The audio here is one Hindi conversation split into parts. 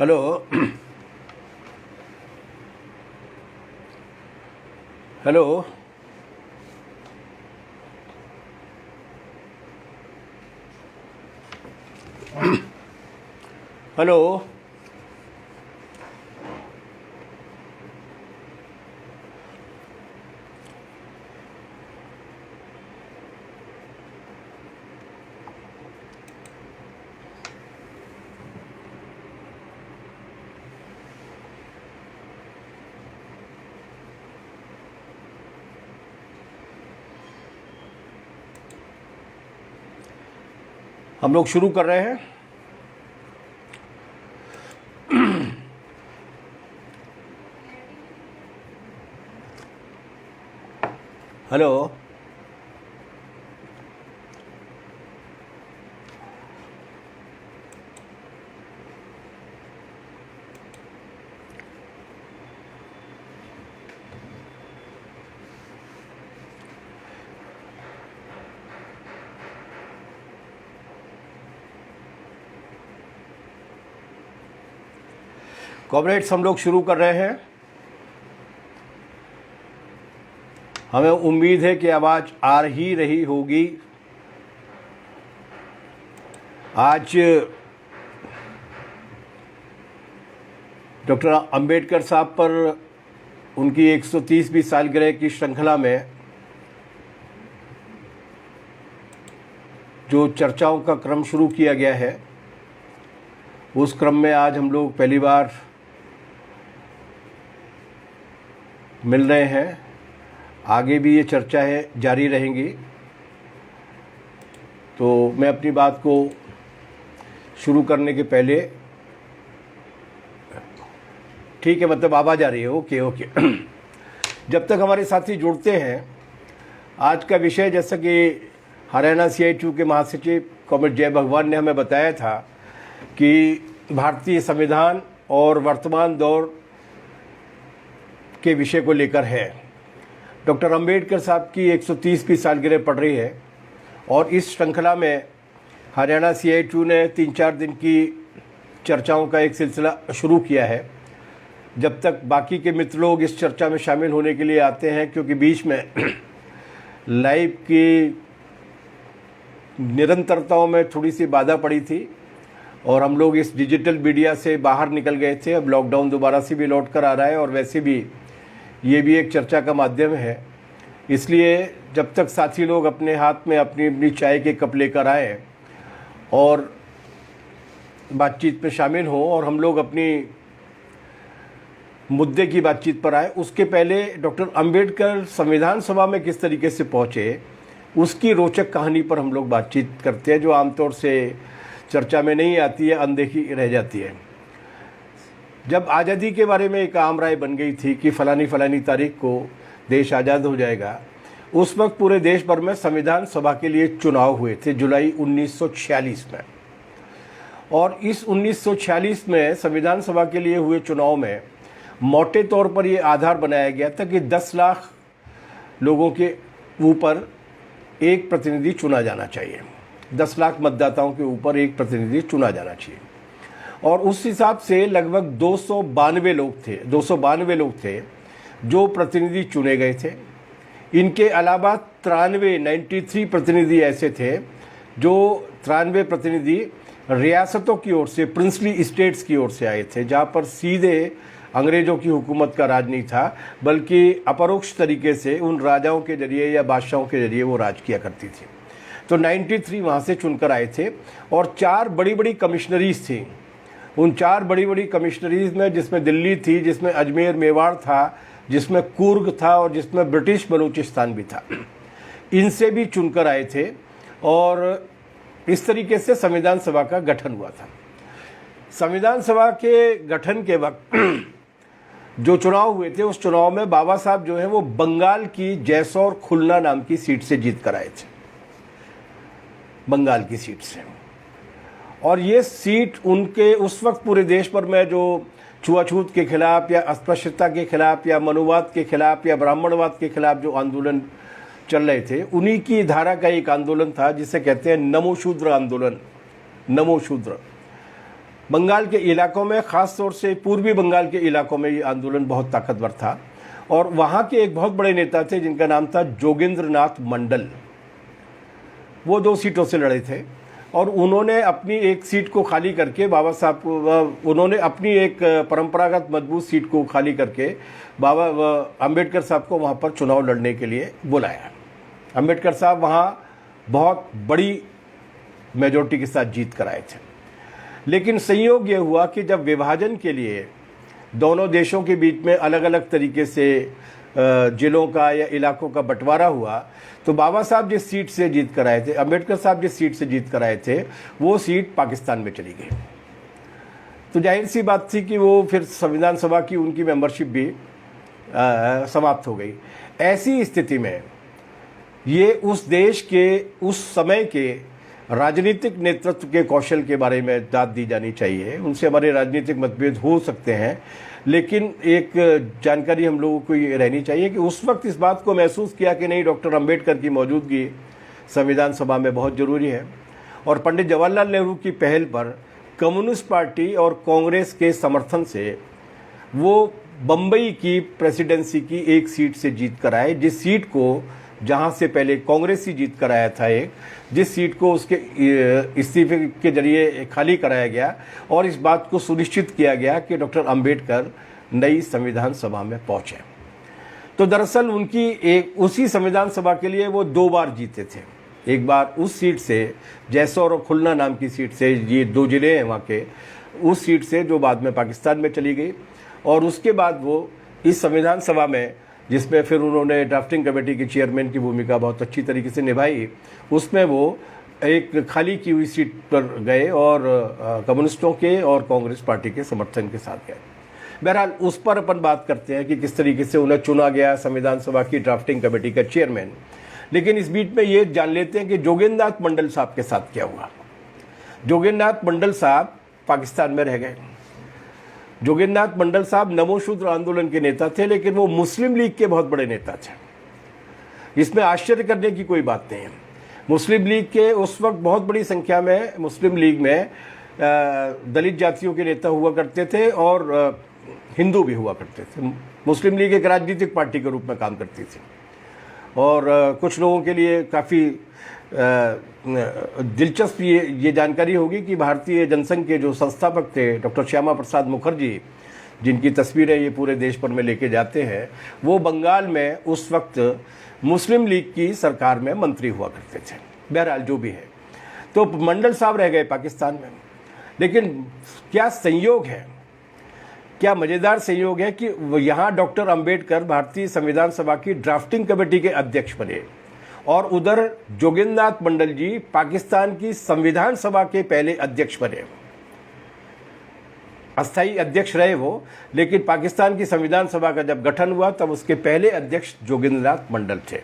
हेलो। हेलो। हेलो। हम लोग शुरू कर रहे हैं। हेलो। कॉमरेड्स, हम लोग शुरू कर रहे हैं। हमें उम्मीद है कि आवाज़ आ ही रही होगी। आज डॉक्टर अंबेडकर साहब पर उनकी 130वीं सालगिरह की श्रृंखला में जो चर्चाओं का क्रम शुरू किया गया है, उस क्रम में आज हम लोग पहली बार मिल रहे हैं। आगे भी ये चर्चा है जारी रहेंगी। तो मैं अपनी बात को शुरू करने के पहले, ठीक है, मतलब आवाज़ आ रही है? Okay okay. जब तक हमारे साथी जुड़ते हैं, आज का विषय जैसा कि हरियाणा CITU के महासचिव कॉमरेड जय भगवान ने हमें बताया था कि भारतीय संविधान और वर्तमान दौर के विषय को लेकर है। डॉक्टर अंबेडकर साहब की 130वीं सालगिरह पड़ रही है और इस श्रृंखला में हरियाणा CITU ने 3-4 दिन की चर्चाओं का एक सिलसिला शुरू किया है। जब तक बाकी के मित्र लोग इस चर्चा में शामिल होने के लिए आते हैं, क्योंकि बीच में लाइव की निरंतरताओं में थोड़ी सी बाधा पड़ी थी और हम लोग इस डिजिटल मीडिया से बाहर निकल गए थे। अब लॉकडाउन दोबारा से भी लौट कर आ रहा है और वैसे भी ये भी एक चर्चा का माध्यम है। इसलिए जब तक साथी लोग अपने हाथ में अपनी अपनी चाय के कप लेकर आए और बातचीत में शामिल हों और हम लोग अपनी मुद्दे की बातचीत पर आए, उसके पहले डॉक्टर अंबेडकर संविधान सभा में किस तरीके से पहुँचे, उसकी रोचक कहानी पर हम लोग बातचीत करते हैं, जो आमतौर से चर्चा में नहीं आती है, अनदेखी रह जाती है। जब आज़ादी के बारे में एक आम राय बन गई थी कि फलानी तारीख को देश आज़ाद हो जाएगा, उस वक्त पूरे देश भर में संविधान सभा के लिए चुनाव हुए थे जुलाई 1946 में। और इस 1946 में संविधान सभा के लिए हुए चुनाव में मोटे तौर पर ये आधार बनाया गया था कि 10 लाख लोगों के ऊपर एक प्रतिनिधि चुना जाना चाहिए। 10 लाख मतदाताओं के ऊपर एक प्रतिनिधि चुना जाना चाहिए। और उस हिसाब से लगभग 292 लोग थे जो प्रतिनिधि चुने गए थे। इनके अलावा 93 प्रतिनिधि ऐसे थे जो 93 प्रतिनिधि रियासतों की ओर से, प्रिंसली स्टेट्स की ओर से आए थे, जहाँ पर सीधे अंग्रेज़ों की हुकूमत का राज नहीं था, बल्कि अपरोक्ष तरीके से उन राजाओं के जरिए या बादशाहों के जरिए वो राज किया करती थी। तो 93 वहाँ से चुनकर आए थे और 4 बड़ी बड़ी कमिश्नरीज थी। उन 4 बड़ी बड़ी कमिश्नरीज में, जिसमें दिल्ली थी, जिसमें अजमेर मेवाड़ था, जिसमें कुर्ग था और जिसमें ब्रिटिश बलूचिस्तान भी था, इनसे भी चुनकर आए थे। और इस तरीके से संविधान सभा का गठन हुआ था। संविधान सभा के गठन के वक्त जो चुनाव हुए थे, उस चुनाव में बाबा साहब जो है वो बंगाल की जैसौर खुलना नाम की सीट से जीत कर आए थे, बंगाल की सीट से। और ये सीट उनके उस वक्त पूरे देश भर में जो छुआछूत के खिलाफ या अस्पृश्यता के खिलाफ या मनुवाद के खिलाफ या ब्राह्मणवाद के खिलाफ जो आंदोलन चल रहे थे, उन्हीं की धारा का एक आंदोलन था जिसे कहते हैं नमो शूद्र आंदोलन। नमो शूद्र बंगाल के इलाकों में, ख़ास तौर से पूर्वी बंगाल के इलाकों में ये आंदोलन बहुत ताकतवर था। और वहाँ के एक बहुत बड़े नेता थे जिनका नाम था जोगेंद्र नाथ मंडल। वो 2 सीटों से लड़े थे और उन्होंने अपनी एक सीट को खाली करके बाबा साहब को, उन्होंने अपनी एक परंपरागत मजबूत सीट को खाली करके बाबा अंबेडकर साहब को वहाँ पर चुनाव लड़ने के लिए बुलाया। अंबेडकर साहब वहाँ बहुत बड़ी मेजॉरिटी के साथ जीत कर आए थे। लेकिन संयोग ये हुआ कि जब विभाजन के लिए दोनों देशों के बीच में अलग अलग तरीके से जिलों का या इलाकों का बंटवारा हुआ, तो बाबा साहब जिस सीट से जीत कर आए थे, अंबेडकर साहब जिस सीट से जीत कर आए थे, वो सीट पाकिस्तान में चली गई। तो जाहिर सी बात थी कि वो फिर संविधान सभा की उनकी मेंबरशिप भी समाप्त हो गई। ऐसी स्थिति में ये उस देश के उस समय के राजनीतिक नेतृत्व के कौशल के बारे में दाद दी जानी चाहिए। उनसे हमारे राजनीतिक मतभेद हो सकते हैं, लेकिन एक जानकारी हम लोगों को ये रहनी चाहिए कि उस वक्त इस बात को महसूस किया कि नहीं, डॉक्टर अंबेडकर की मौजूदगी संविधान सभा में बहुत ज़रूरी है। और पंडित जवाहरलाल नेहरू की पहल पर कम्युनिस्ट पार्टी और कांग्रेस के समर्थन से वो बम्बई की प्रेसिडेंसी की एक सीट से जीत कर आए, जिस सीट को जहां से पहले कांग्रेस ही जीत कर आया था, जिस सीट को उसके इस्तीफे के जरिए खाली कराया गया और इस बात को सुनिश्चित किया गया कि डॉक्टर अंबेडकर नई संविधान सभा में पहुंचे। तो दरअसल उनकी उसी संविधान सभा के लिए वो 2 बार जीते थे। एक बार उस सीट से, जैसौर और खुलना नाम की सीट से, ये 2 जिले हैं वहाँ के, उस सीट से जो बाद में पाकिस्तान में चली गई। और उसके बाद वो इस संविधान सभा में, जिसमें फिर उन्होंने ड्राफ्टिंग कमेटी के चेयरमैन की भूमिका बहुत अच्छी तरीके से निभाई, उसमें वो एक खाली की हुई सीट पर गए और कम्युनिस्टों के और कांग्रेस पार्टी के समर्थन के साथ गए। बहरहाल उस पर अपन बात करते हैं कि किस तरीके से उन्हें चुना गया संविधान सभा की ड्राफ्टिंग कमेटी का चेयरमैन। लेकिन इस बीच में ये जान लेते हैं कि जोगेंद्र नाथ मंडल साहब के साथ क्या हुआ। जोगेंद्र नाथ मंडल साहब पाकिस्तान में रह गए। जोगेंद्र नाथ मंडल साहब नमोशूद्र आंदोलन के नेता थे, लेकिन वो मुस्लिम लीग के बहुत बड़े नेता थे। इसमें आश्चर्य करने की कोई बात नहीं है। मुस्लिम लीग के उस वक्त बहुत बड़ी संख्या में मुस्लिम लीग में दलित जातियों के नेता हुआ करते थे और हिंदू भी हुआ करते थे। मुस्लिम लीग एक राजनीतिक पार्टी के रूप में काम करती थी और कुछ लोगों के लिए काफ़ी दिलचस्प ये जानकारी होगी कि भारतीय जनसंघ के जो संस्थापक थे डॉक्टर श्यामा प्रसाद मुखर्जी, जिनकी तस्वीरें ये पूरे देश पर में लेके जाते हैं, वो बंगाल में उस वक्त मुस्लिम लीग की सरकार में मंत्री हुआ करते थे। बहरहाल जो भी है, तो मंडल साहब रह गए पाकिस्तान में। लेकिन क्या संयोग है, क्या मज़ेदार संयोग है कि यहाँ डॉक्टर अंबेडकर भारतीय संविधान सभा की ड्राफ्टिंग कमेटी के अध्यक्ष बने और उधर जोगेंद्र नाथ मंडल जी पाकिस्तान की संविधान सभा के पहले अध्यक्ष बने। अस्थायी अध्यक्ष रहे वो, लेकिन पाकिस्तान की संविधान सभा का जब गठन हुआ तब उसके पहले अध्यक्ष जोगेंद्र नाथ मंडल थे।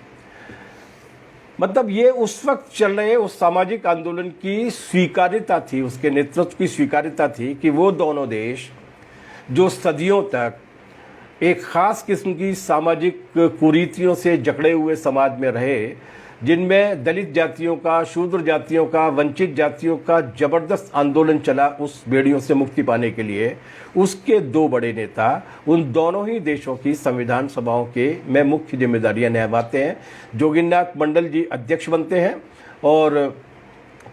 मतलब ये उस वक्त चल रहे उस सामाजिक आंदोलन की स्वीकार्यता थी, उसके नेतृत्व की स्वीकार्यता थी कि वो दोनों देश जो सदियों तक एक ख़ास किस्म की सामाजिक कुरीतियों से जकड़े हुए समाज में रहे, जिनमें दलित जातियों का, शूद्र जातियों का, वंचित जातियों का ज़बरदस्त आंदोलन चला उस बेड़ियों से मुक्ति पाने के लिए, उसके 2 बड़े नेता उन दोनों ही देशों की संविधान सभाओं के में मुख्य जिम्मेदारियां निभाते हैं। जोगेंद्र नाथ मंडल जी अध्यक्ष बनते हैं और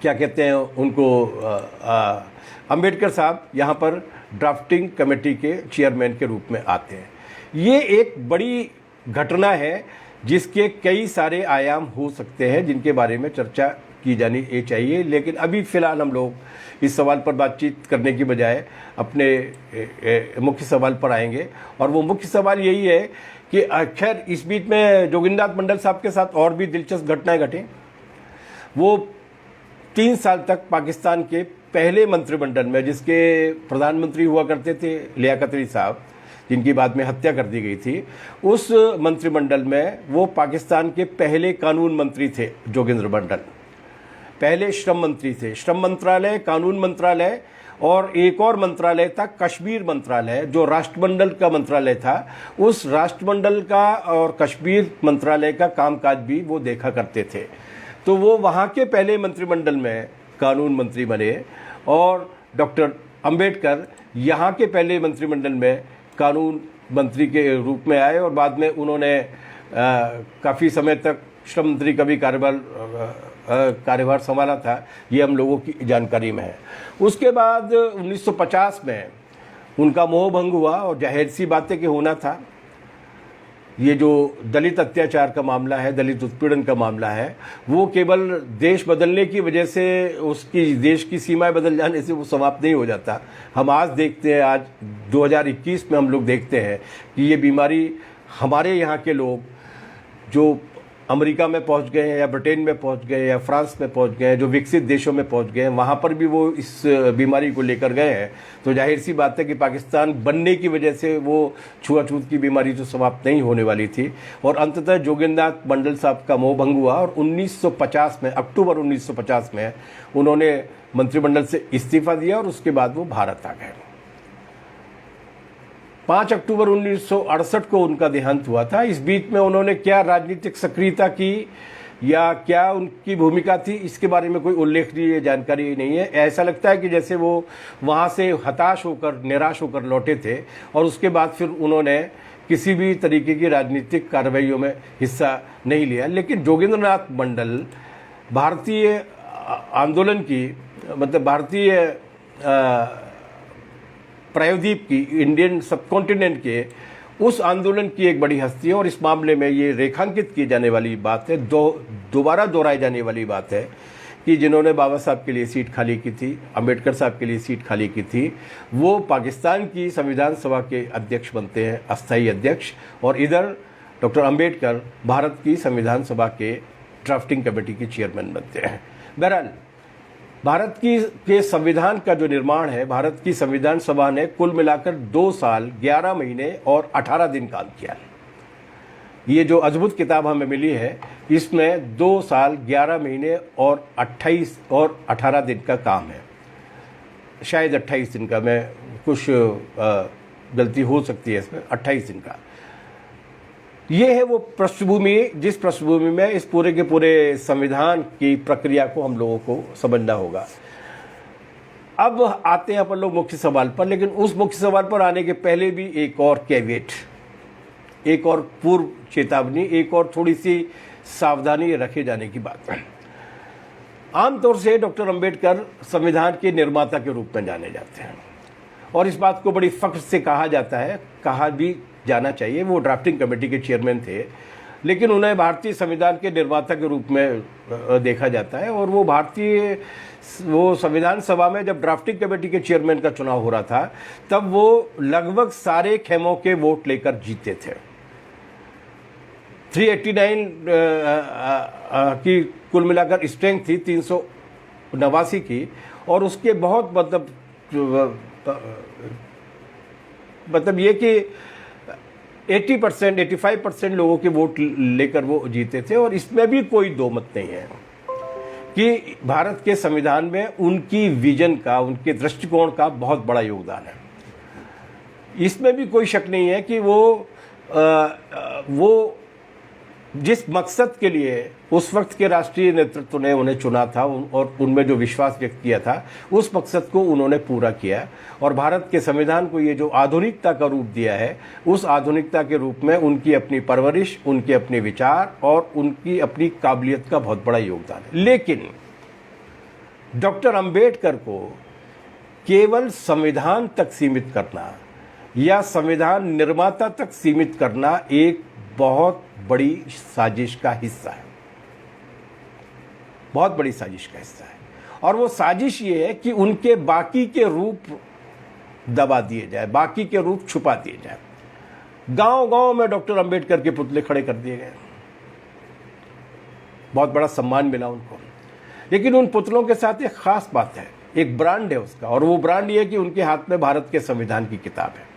क्या कहते हैं उनको, अंबेडकर साहब यहाँ पर ड्राफ्टिंग कमेटी के चेयरमैन के रूप में आते हैं। ये एक बड़ी घटना है जिसके कई सारे आयाम हो सकते हैं, जिनके बारे में चर्चा की जानी चाहिए। लेकिन अभी फ़िलहाल हम लोग इस सवाल पर बातचीत करने की बजाय अपने मुख्य सवाल पर आएंगे, और वो मुख्य सवाल यही है कि खैर इस बीच में जोगेंद्र नाथ मंडल साहब के साथ और भी दिलचस्प घटनाएं घटी। वो 3 साल तक पाकिस्तान के पहले मंत्रिमंडल में, जिसके प्रधानमंत्री हुआ करते थे लियाकत अली साहब, जिनकी बाद में हत्या कर दी गई थी, उस मंत्रिमंडल में वो पाकिस्तान के पहले कानून मंत्री थे। जोगेंद्र मंडल पहले श्रम मंत्री थे। श्रम मंत्रालय, कानून मंत्रालय और एक और मंत्रालय था कश्मीर मंत्रालय, जो राष्ट्रमंडल का मंत्रालय था। उस राष्ट्रमंडल का और कश्मीर मंत्रालय का कामकाज भी वो देखा करते थे। तो वो वहाँ के पहले मंत्रिमंडल में कानून मंत्री बने और डॉक्टर अंबेडकर यहाँ के पहले मंत्रिमंडल में कानून मंत्री के रूप में आए और बाद में उन्होंने काफ़ी समय तक श्रम मंत्री का भी कार्यभार संभाला था, ये हम लोगों की जानकारी में है। उसके बाद 1950 में उनका मोह भंग हुआ और जाहिर सी बातें कि होना था। ये जो दलित अत्याचार का मामला है, दलित उत्पीड़न का मामला है, वो केवल देश बदलने की वजह से, उसकी देश की सीमाएं बदल जाने से वो समाप्त नहीं हो जाता। हम आज देखते हैं, आज 2021 में हम लोग देखते हैं कि ये बीमारी हमारे यहाँ के लोग जो अमेरिका में पहुंच गए हैं या ब्रिटेन में पहुंच गए या फ्रांस में पहुंच गए हैं, जो विकसित देशों में पहुंच गए हैं, वहाँ पर भी वो इस बीमारी को लेकर गए हैं। तो जाहिर सी बात है कि पाकिस्तान बनने की वजह से वो छुआछूत की बीमारी तो समाप्त नहीं होने वाली थी। और अंततः जोगिंद्रनाथ मंडल साहब का मोह भंग हुआ और 1950 में, अक्टूबर 1950 में उन्होंने मंत्रिमंडल से इस्तीफा दिया और उसके बाद वो भारत आ गए। 5 अक्टूबर 1968 को उनका देहांत हुआ था। इस बीच में उन्होंने क्या राजनीतिक सक्रियता की या क्या उनकी भूमिका थी, इसके बारे में कोई उल्लेखनीय जानकारी नहीं है। ऐसा लगता है कि जैसे वो वहाँ से हताश होकर, निराश होकर लौटे थे और उसके बाद फिर उन्होंने किसी भी तरीके की राजनीतिक कार्रवाइयों में हिस्सा नहीं लिया। लेकिन जोगिंद्रनाथ मंडल भारतीय आंदोलन की, मतलब भारतीय प्रायद्वीप की, इंडियन सबकॉन्टिनेंट के उस आंदोलन की एक बड़ी हस्ती है। और इस मामले में ये रेखांकित की जाने वाली बात है, दोबारा दोहराई जाने वाली बात है कि जिन्होंने बाबा साहब के लिए सीट खाली की थी, अंबेडकर साहब के लिए सीट खाली की थी, वो पाकिस्तान की संविधान सभा के अध्यक्ष बनते हैं, अस्थायी अध्यक्ष। और इधर डॉक्टर अंबेडकर भारत की संविधान सभा के ड्राफ्टिंग कमेटी के चेयरमैन बनते हैं। बहरहाल भारत के संविधान का जो निर्माण है, भारत की संविधान सभा ने कुल मिलाकर 2 साल 11 महीने और 18 दिन काम किया। ये जो अद्भुत किताब हमें मिली है, इसमें 2 साल 11 महीने और 28 और 18 दिन का काम है। शायद 28 दिन का, मैं कुछ गलती हो सकती है इसमें, 28 दिन का। ये है वो पृष्ठभूमि, जिस पृष्ठभूमि में इस पूरे के पूरे संविधान की प्रक्रिया को हम लोगों को समझना होगा। अब आते हैं अपन लोग मुख्य सवाल पर, लेकिन उस मुख्य सवाल पर आने के पहले भी एक और कैवेट, एक और पूर्व चेतावनी, एक और थोड़ी सी सावधानी रखे जाने की बात है। आमतौर से डॉक्टर अंबेडकर संविधान के निर्माता के रूप में जाने जाते हैं और इस बात को बड़ी फख्र से कहा जाता है, कहा भी जाना चाहिए। वो ड्राफ्टिंग कमेटी के चेयरमैन थे, लेकिन उन्हें भारतीय संविधान के निर्माता के रूप में देखा जाता है। और वो संविधान सभा में जब ड्राफ्टिंग कमेटी के चेयरमैन का चुनाव हो रहा था, तब वो लगभग सारे खेमों के वोट लेकर जीते थे। 389 की कुल मिलाकर स्ट्रेंथ थी, 389 की, और उसके बहुत मतलब ये कि 80%, 85% लोगों के वोट लेकर वो जीते थे। और इसमें भी कोई दो मत नहीं है कि भारत के संविधान में उनकी विजन का, उनके दृष्टिकोण का बहुत बड़ा योगदान है। इसमें भी कोई शक नहीं है कि वो जिस मकसद के लिए उस वक्त के राष्ट्रीय नेतृत्व ने उन्हें चुना था और उनमें जो विश्वास व्यक्त किया था, उस मकसद को उन्होंने पूरा किया। और भारत के संविधान को ये जो आधुनिकता का रूप दिया है, उस आधुनिकता के रूप में उनकी अपनी परवरिश, उनके अपने विचार और उनकी अपनी काबिलियत का बहुत बड़ा योगदान है। लेकिन डॉक्टर अंबेडकर को केवल संविधान तक सीमित करना या संविधान निर्माता तक सीमित करना एक बहुत बड़ी साजिश का हिस्सा है, बहुत बड़ी साजिश का हिस्सा है। और वो साजिश ये है कि उनके बाकी के रूप दबा दिए जाए, बाकी के रूप छुपा दिए जाए। गांव-गांव में डॉक्टर अंबेडकर के पुतले खड़े कर दिए गए, बहुत बड़ा सम्मान मिला उनको। लेकिन उन पुतलों के साथ एक खास बात है, एक ब्रांड है उसका, और वो ब्रांड ये है कि उनके हाथ में भारत के संविधान की किताब है।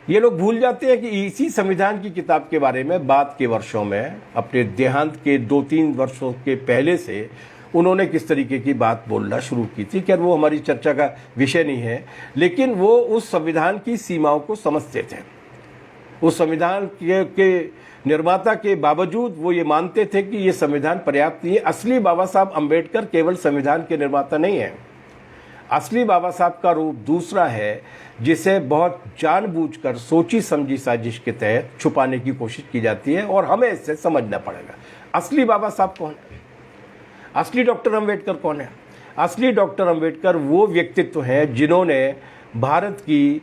ये लोग भूल जाते हैं कि इसी संविधान की किताब के बारे में बाद के वर्षों में, अपने देहांत के 2-3 वर्षों के पहले से उन्होंने किस तरीके की बात बोलना शुरू की थी। खैर वो हमारी चर्चा का विषय नहीं है, लेकिन वो उस संविधान की सीमाओं को समझते थे। उस संविधान के निर्माता के बावजूद वो ये मानते थे कि ये संविधान पर्याप्त नहीं है। असली बाबा साहब अम्बेडकर केवल संविधान के निर्माता नहीं है। असली बाबा साहब का रूप दूसरा है, जिसे बहुत जानबूझकर सोची समझी साजिश के तहत छुपाने की कोशिश की जाती है, और हमें इससे समझना पड़ेगा असली बाबा साहब कौन है, असली डॉक्टर अम्बेडकर कौन है। असली डॉक्टर अम्बेडकर वो व्यक्तित्व हैं जिन्होंने भारत की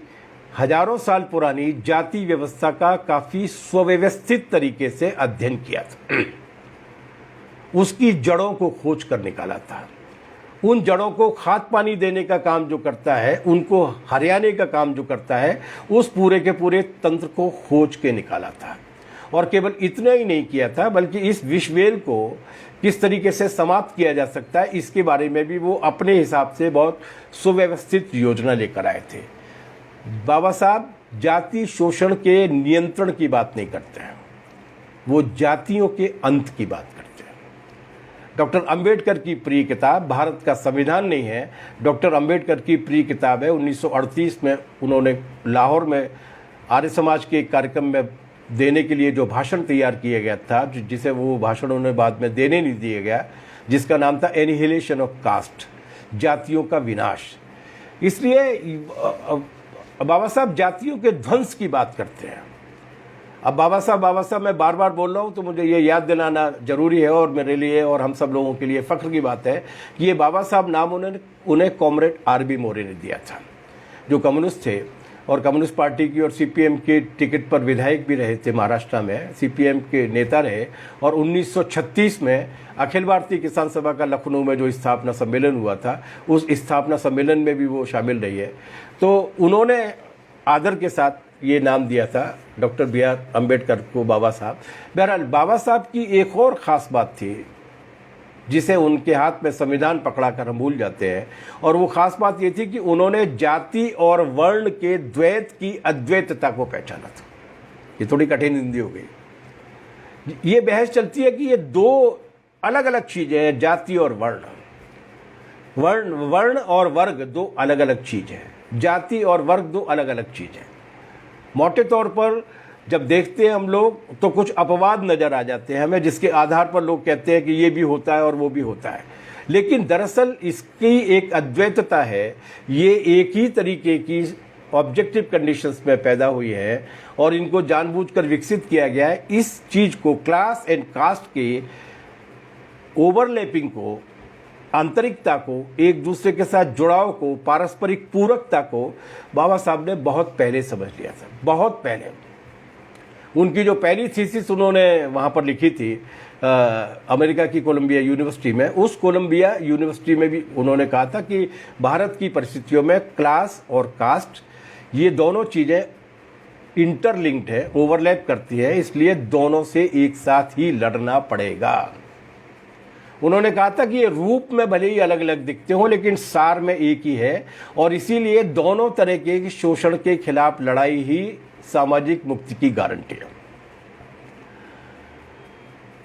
हजारों साल पुरानी जाति व्यवस्था का काफी सुव्यवस्थित तरीके से अध्ययन किया था, उसकी जड़ों को खोज कर निकाला था, उन जड़ों को खाद पानी देने का काम जो करता है, उनको हरियाने का काम जो करता है, उस पूरे के पूरे तंत्र को खोज के निकाला था। और केवल इतना ही नहीं किया था, बल्कि इस विश्वेल को किस तरीके से समाप्त किया जा सकता है, इसके बारे में भी वो अपने हिसाब से बहुत सुव्यवस्थित योजना लेकर आए थे। बाबा साहब जाति शोषण के नियंत्रण की बात नहीं करते हैं, वो जातियों के अंत की बात करते हैं। डॉक्टर अंबेडकर की प्रिय किताब भारत का संविधान नहीं है, डॉक्टर अंबेडकर की प्रिय किताब है। 1938 में उन्होंने लाहौर में आर्य समाज के एक कार्यक्रम में देने के लिए जो भाषण तैयार किया गया था, जिसे वो भाषण उन्हें बाद में देने नहीं दिया गया, जिसका नाम था एनिहिलेशन ऑफ कास्ट, जातियों का विनाश। इसलिए बाबा साहब जातियों के ध्वंस की बात करते हैं। अब बाबा साहब मैं बार बार बोल रहा हूँ, तो मुझे ये याद दिलाना जरूरी है, और मेरे लिए और हम सब लोगों के लिए फख्र की बात है कि ये बाबा साहब नाम उन्हें कॉमरेड आर.बी. मोरे ने दिया था, जो कम्युनिस्ट थे और कम्युनिस्ट पार्टी की और सीपीएम के टिकट पर विधायक भी रहे थे। महाराष्ट्र में सीपीएम के नेता रहे, और 1936 में अखिल भारतीय किसान सभा का लखनऊ में जो स्थापना सम्मेलन हुआ था, उस स्थापना सम्मेलन में भी वो शामिल रही है। तो उन्होंने आदर के साथ ये नाम दिया था डॉक्टर बी.आर. अम्बेडकर को बाबा साहब। बहरहाल बाबा साहब की एक और ख़ास बात थी, जिसे उनके हाथ में संविधान पकड़ा कर हम भूल जाते हैं, और वो ख़ास बात ये थी कि उन्होंने जाति और वर्ण के द्वैत की अद्वैतता को पहचाना था। ये थोड़ी कठिन हिंदी हो गई। ये बहस चलती है कि ये दो अलग अलग चीज़ें हैं, जाति और वर्ण। वर्ण और वर्ग दो अलग अलग चीज़ है, जाति और वर्ग दो अलग अलग चीज़ है। मोटे तौर पर जब देखते हैं हम लोग, तो कुछ अपवाद नज़र आ जाते हैं हमें, जिसके आधार पर लोग कहते हैं कि ये भी होता है और वो भी होता है। लेकिन दरअसल इसकी एक अद्वैतता है, ये एक ही तरीके की ऑब्जेक्टिव कंडीशंस में पैदा हुई है, और इनको जानबूझकर विकसित किया गया है। इस चीज़ को, क्लास एंड कास्ट के ओवरलैपिंग को, आंतरिकता को, एक दूसरे के साथ जुड़ाव को, पारस्परिक पूरकता को बाबा साहब ने बहुत पहले समझ लिया था, बहुत पहले। उनकी जो पहली थीसिस उन्होंने वहाँ पर लिखी थी अमेरिका की कोलंबिया यूनिवर्सिटी में, उस कोलंबिया यूनिवर्सिटी में भी उन्होंने कहा था कि भारत की परिस्थितियों में क्लास और कास्ट, ये दोनों चीज़ें इंटरलिंक्ड है, ओवरलैप करती है, इसलिए दोनों से एक साथ ही लड़ना पड़ेगा। उन्होंने कहा था कि ये रूप में भले ही अलग अलग दिखते हो, लेकिन सार में एक ही है, और इसीलिए दोनों तरह के शोषण के खिलाफ लड़ाई ही सामाजिक मुक्ति की गारंटी है।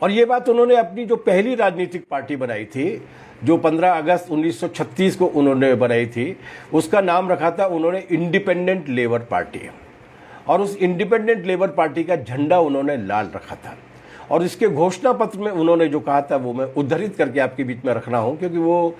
और ये बात उन्होंने अपनी जो पहली राजनीतिक पार्टी बनाई थी, जो 15 अगस्त 1936 को उन्होंने बनाई थी, उसका नाम रखा था उन्होंने इंडिपेंडेंट लेबर पार्टी, और उस इंडिपेंडेंट लेबर पार्टी का झंडा उन्होंने लाल रखा था। और इसके घोषणा पत्र में उन्होंने जो कहा था वो मैं उद्धृत करके आपके बीच में रख रहा हूं, क्योंकि वो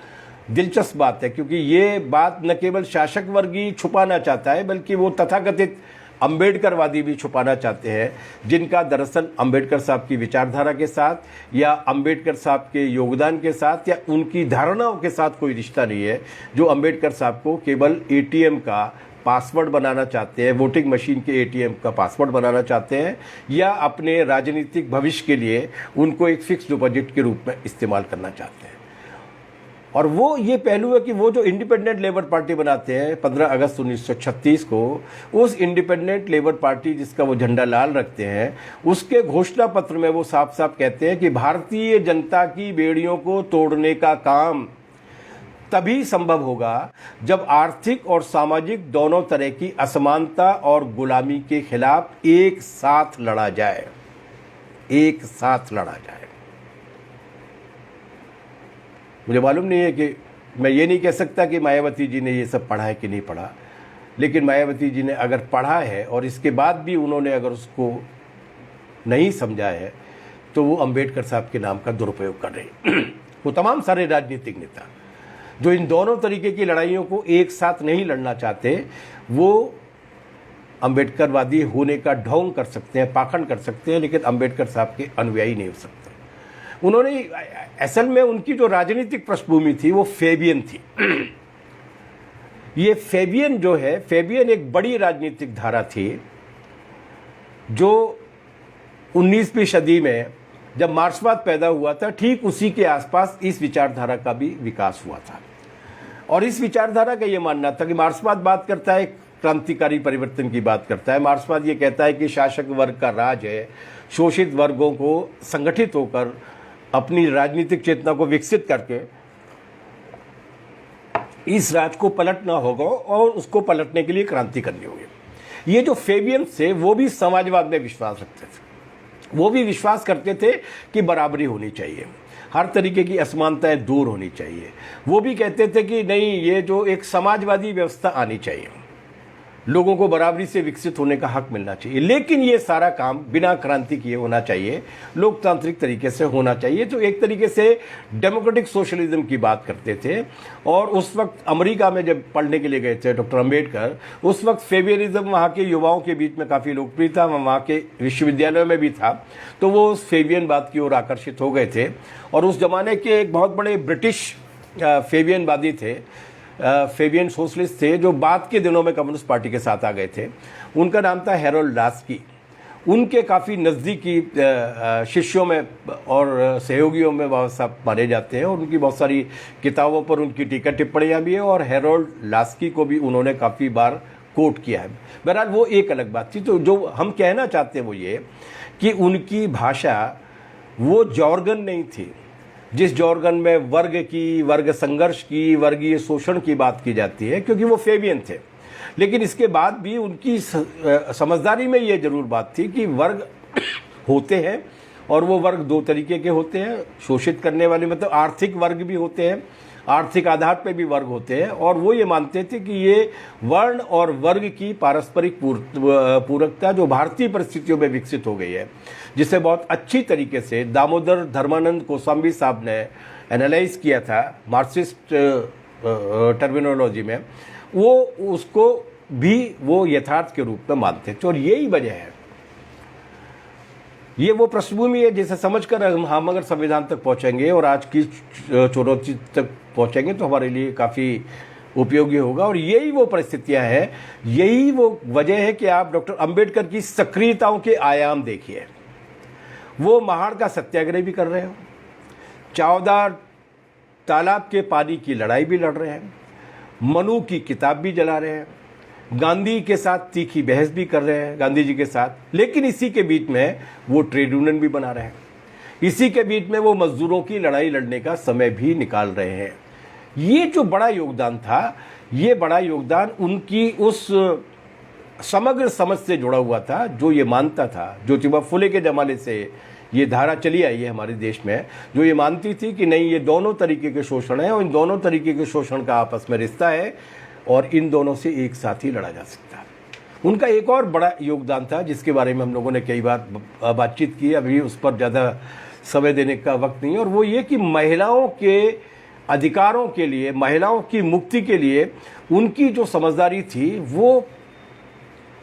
दिलचस्प बात है, क्योंकि ये बात न केवल शासक वर्ग ही छुपाना चाहता है, बल्कि वो तथाकथित अम्बेडकरवादी भी छुपाना चाहते हैं, जिनका दरअसल अम्बेडकर साहब की विचारधारा के साथ या अम्बेडकर साहब के योगदान के साथ या उनकी धारणाओं के साथ कोई रिश्ता नहीं है, जो अम्बेडकर साहब को केवल एटीएम का पासवर्ड बनाना चाहते हैं, वोटिंग मशीन के एटीएम का पासवर्ड बनाना चाहते हैं, या अपने राजनीतिक भविष्य के लिए उनको एक फिक्स डिपॉजिट के रूप में इस्तेमाल करना चाहते हैं। और वो ये पहलू है कि वो जो इंडिपेंडेंट लेबर पार्टी बनाते हैं 15 अगस्त 1936 को, उस इंडिपेंडेंट लेबर पार्टी जिसका वो झंडा लाल रखते हैं, उसके घोषणा पत्र में वो साफ साफ कहते हैं कि भारतीय जनता की बेड़ियों को तोड़ने का काम तभी संभव होगा जब आर्थिक और सामाजिक दोनों तरह की असमानता और गुलामी के खिलाफ एक साथ लड़ा जाए, एक साथ लड़ा जाए। मुझे मालूम नहीं है कि मैं ये नहीं कह सकता कि मायावती जी ने ये सब पढ़ा है कि नहीं पढ़ा, लेकिन मायावती जी ने अगर पढ़ा है और इसके बाद भी उन्होंने अगर उसको नहीं समझा है तो वो अंबेडकर साहब के नाम का दुरुपयोग कर रहे हैं। वो तमाम सारे राजनीतिक नेता जो इन दोनों तरीके की लड़ाइयों को एक साथ नहीं लड़ना चाहते, वो अंबेडकरवादी होने का ढोंग कर सकते हैं, पाखंड कर सकते हैं, लेकिन अंबेडकर साहब के अनुयायी नहीं हो सकते। उन्होंने असल में उनकी जो राजनीतिक पृष्ठभूमि थी वो फेबियन थी। ये फेबियन जो है, फेबियन एक बड़ी राजनीतिक धारा थी जो 19वीं सदी में जब मार्क्सवाद पैदा हुआ था, ठीक उसी के आसपास इस विचारधारा का भी विकास हुआ था। और इस विचारधारा का ये मानना था कि मार्क्सवाद बात करता है क्रांतिकारी परिवर्तन की बात करता है। मार्क्सवाद ये कहता है कि शासक वर्ग का राज है, शोषित वर्गों को संगठित होकर अपनी राजनीतिक चेतना को विकसित करके इस राज को पलटना होगा और उसको पलटने के लिए क्रांति करनी होगी। ये जो फेबियंस थे वो भी समाजवाद में विश्वास रखते थे। वो भी विश्वास करते थे कि बराबरी होनी चाहिए, हर तरीके की असमानताएं दूर होनी चाहिए। वो भी कहते थे कि नहीं, ये जो एक समाजवादी व्यवस्था आनी चाहिए, लोगों को बराबरी से विकसित होने का हक मिलना चाहिए, लेकिन ये सारा काम बिना क्रांति किए होना चाहिए, लोकतांत्रिक तरीके से होना चाहिए। तो एक तरीके से डेमोक्रेटिक सोशलिज्म की बात करते थे। और उस वक्त अमेरिका में जब पढ़ने के लिए गए थे डॉक्टर अंबेडकर, उस वक्त फेबियनिज्म वहाँ के युवाओं के बीच में काफ़ी लोकप्रिय था, वहाँ के विश्वविद्यालयों में भी था। तो वो उस फेबियनवाद की ओर आकर्षित हो गए थे। और उस जमाने के एक बहुत बड़े ब्रिटिश फेबियनवादी थे, फेबियन सोशलिस्ट थे, जो बाद के दिनों में कम्युनिस्ट पार्टी के साथ आ गए थे। उनका नाम था हैरोल्ड लास्की। उनके काफ़ी नज़दीकी शिष्यों में और सहयोगियों में बाबा साहब माने जाते हैं और उनकी बहुत सारी किताबों पर उनकी टीका टिप्पणियाँ भी हैं और हैरोल्ड लास्की को भी उन्होंने काफ़ी बार कोट किया है। बहरहाल वो एक अलग बात थी। तो जो हम कहना चाहते हैं वो ये कि उनकी भाषा वो जॉर्गन नहीं थी जिस जॉर्गन में वर्ग की, वर्ग संघर्ष की, वर्गीय शोषण की बात की जाती है, क्योंकि वो फेबियन थे। लेकिन इसके बाद भी उनकी समझदारी में ये जरूर बात थी कि वर्ग होते हैं और वो वर्ग दो तरीके के होते हैं। शोषित करने वाले मतलब आर्थिक वर्ग भी होते हैं, आर्थिक आधार पे भी वर्ग होते हैं। और वो ये मानते थे कि ये वर्ण और वर्ग की पारस्परिक पूरकता जो भारतीय परिस्थितियों में विकसित हो गई है, जिसे बहुत अच्छी तरीके से दामोदर धर्मानंद कोसाम्बी साहब ने एनालाइज किया था मार्क्सिस्ट टर्मिनोलॉजी में, वो उसको भी वो यथार्थ के रूप में मानते थे। और यही वजह है, ये वो पृष्ठभूमि है जिसे समझकर हम अगर संविधान तक पहुंचेंगे और आज की चुनौती तक पहुंचेंगे तो हमारे लिए काफ़ी उपयोगी होगा। और यही वो परिस्थितियां हैं, यही वो वजह है कि आप डॉक्टर अंबेडकर की सक्रियताओं के आयाम देखिए। वो महाड़ का सत्याग्रह भी कर रहे हो, 14 तालाब के पानी की लड़ाई भी लड़ रहे हैं, मनु की किताब भी जला रहे हैं, गांधी के साथ तीखी बहस भी कर रहे हैं, गांधी जी के साथ। लेकिन इसी के बीच में वो ट्रेड यूनियन भी बना रहे हैं, इसी के बीच में वो मजदूरों की लड़ाई लड़ने का समय भी निकाल रहे हैं। ये जो बड़ा योगदान था, ये बड़ा योगदान उनकी उस समग्र समझ से जुड़ा हुआ था जो ये मानता था, ज्योतिबा फुले के जमाने से ये धारा चली आई है हमारे देश में, जो ये मानती थी कि नहीं, ये दोनों तरीके के शोषण है और इन दोनों तरीके के शोषण का आपस में रिश्ता है और इन दोनों से एक साथ ही लड़ा जा सकता है। उनका एक और बड़ा योगदान था जिसके बारे में हम लोगों ने कई बार बातचीत की, अभी उस पर ज़्यादा समय देने का वक्त नहीं है, और वो ये कि महिलाओं के अधिकारों के लिए, महिलाओं की मुक्ति के लिए उनकी जो समझदारी थी वो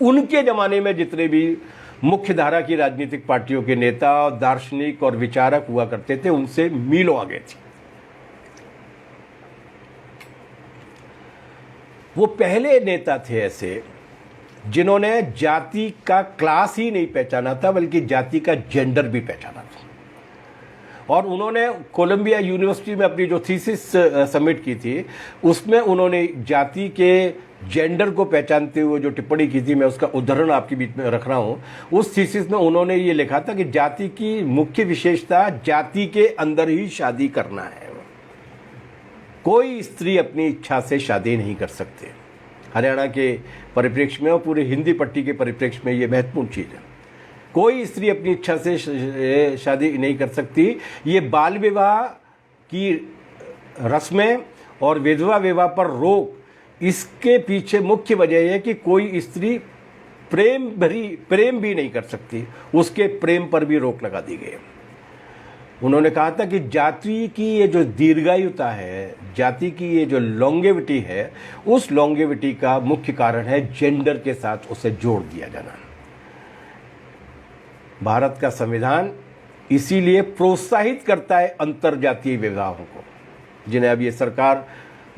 उनके ज़माने में जितने भी मुख्य धारा की राजनीतिक पार्टियों के नेता, दार्शनिक और विचारक हुआ करते थे उनसे मीलों आगे थी। वो पहले नेता थे ऐसे जिन्होंने जाति का क्लास ही नहीं पहचाना था बल्कि जाति का जेंडर भी पहचाना था। और उन्होंने कोलंबिया यूनिवर्सिटी में अपनी जो थीसिस सबमिट की थी उसमें उन्होंने जाति के जेंडर को पहचानते हुए जो टिप्पणी की थी, मैं उसका उदाहरण आपके बीच में रख रहा हूं। उस थीसिस में उन्होंने ये लिखा था कि जाति की मुख्य विशेषता जाति के अंदर ही शादी करना है, कोई स्त्री अपनी इच्छा से शादी नहीं कर सकते। हरियाणा के परिप्रेक्ष्य में और पूरे हिंदी पट्टी के परिप्रेक्ष्य में ये महत्वपूर्ण चीज़ है। कोई स्त्री अपनी इच्छा से शादी नहीं कर सकती। ये बाल विवाह की रस्में और विधवा विवाह पर रोक, इसके पीछे मुख्य वजह है कि कोई स्त्री प्रेम भी नहीं कर सकती, उसके प्रेम पर भी रोक लगा दी गई। उन्होंने कहा था कि जाति की ये जो दीर्घायुता है, जाति की ये जो लॉन्गेविटी है, उस लॉन्गेविटी का मुख्य कारण है जेंडर के साथ उसे जोड़ दिया जाना। भारत का संविधान इसीलिए प्रोत्साहित करता है अंतरजातीय विवाहों को, जिन्हें अब ये सरकार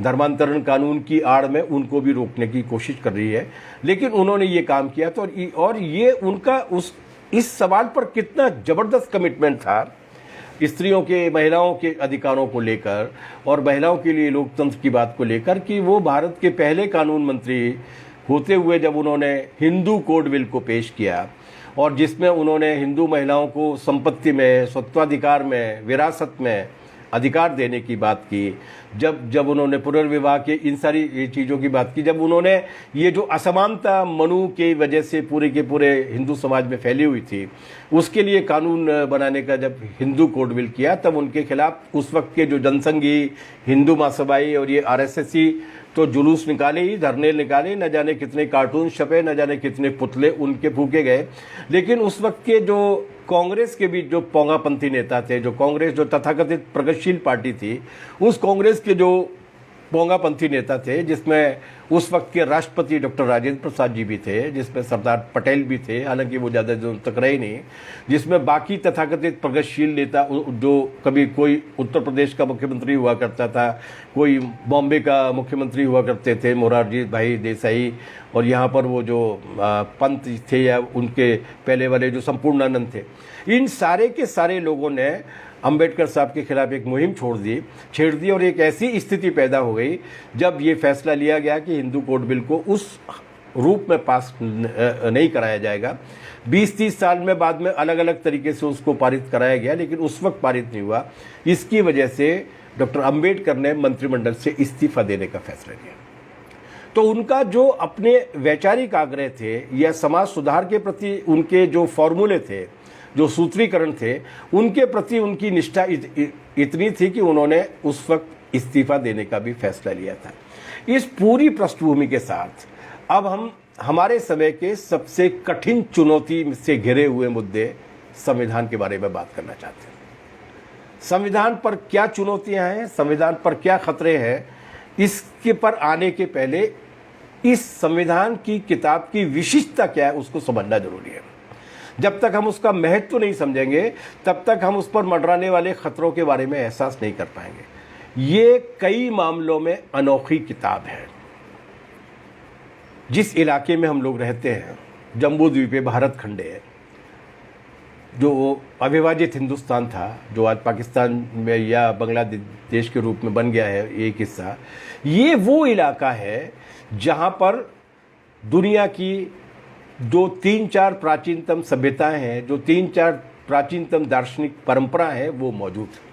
धर्मांतरण कानून की आड़ में उनको भी रोकने की कोशिश कर रही है। लेकिन उन्होंने ये काम किया तो, और ये उनका इस सवाल पर कितना जबरदस्त कमिटमेंट था स्त्रियों के, महिलाओं के अधिकारों को लेकर और महिलाओं के लिए लोकतंत्र की बात को लेकर, कि वो भारत के पहले कानून मंत्री होते हुए जब उन्होंने हिंदू कोड बिल को पेश किया और जिसमें उन्होंने हिंदू महिलाओं को संपत्ति में, स्वत्वाधिकार में, विरासत में अधिकार देने की बात की, जब उन्होंने पुनर्विवाह के इन सारी चीज़ों की बात की, जब उन्होंने ये जो असमानता मनु की वजह से पूरे के पूरे हिंदू समाज में फैली हुई थी, उसके लिए कानून बनाने का जब हिंदू कोड बिल किया, तब उनके खिलाफ उस वक्त के जो जनसंघी, हिंदू महासभाई और ये आरएसएसी तो जुलूस निकाले ही, धरने निकाले, न जाने कितने कार्टून छपे, न जाने कितने पुतले उनके फूके गए। लेकिन उस वक्त के जो कांग्रेस के बीच जो पोंगापंथी नेता थे, जो कांग्रेस जो तथाकथित प्रगतिशील पार्टी थी, उस कांग्रेस के जो पोंगापंथी नेता थे, जिसमें उस वक्त के राष्ट्रपति डॉक्टर राजेंद्र प्रसाद जी भी थे, जिसमें सरदार पटेल भी थे, हालांकि वो ज़्यादा दूर तक रहे नहीं, जिसमें बाकी तथाकथित प्रगतिशील नेता, जो कभी कोई उत्तर प्रदेश का मुख्यमंत्री हुआ करता था, कोई बॉम्बे का मुख्यमंत्री हुआ करते थे, मोरारजी भाई देसाई, और यहाँ पर वो जो पंत थे या उनके पहले वाले जो संपूर्णानंद थे, इन सारे के सारे लोगों ने अंबेडकर साहब के खिलाफ एक मुहिम छेड़ दी और एक ऐसी स्थिति पैदा हो गई जब ये फैसला लिया गया कि हिंदू कोड बिल को उस रूप में पास नहीं कराया जाएगा। 20-30 साल में बाद में अलग अलग तरीके से उसको पारित कराया गया, लेकिन उस वक्त पारित नहीं हुआ। इसकी वजह से डॉक्टर अंबेडकर ने मंत्रिमंडल से इस्तीफा देने का फैसला लिया। तो उनका जो अपने वैचारिक आग्रह थे या समाज सुधार के प्रति उनके जो फॉर्मूले थे, जो सूत्रीकरण थे, उनके प्रति उनकी निष्ठा इतनी थी कि उन्होंने उस वक्त इस्तीफा देने का भी फैसला लिया था। इस पूरी पृष्ठभूमि के साथ अब हम हमारे समय के सबसे कठिन चुनौती से घिरे हुए मुद्दे संविधान के बारे में बात करना चाहते हैं। संविधान पर क्या चुनौतियां हैं, संविधान पर क्या खतरे हैं, इसके पर आने के पहले इस संविधान की किताब की विशिष्टता क्या है उसको समझना जरूरी है। जब तक हम उसका महत्व नहीं समझेंगे, तब तक हम उस पर मंडराने वाले खतरों के बारे में एहसास नहीं कर पाएंगे। ये कई मामलों में अनोखी किताब है। जिस इलाके में हम लोग रहते हैं, जम्बू द्वीप, भारत खंड है, जो अविभाजित हिंदुस्तान था, जो आज पाकिस्तान में या बांग्लादेश के रूप में बन गया है एक हिस्सा, ये वो इलाका है जहाँ पर दुनिया की जो 3-4 प्राचीनतम सभ्यताएं हैं, जो 3-4 प्राचीनतम दार्शनिक परंपरा है, वो मौजूद है।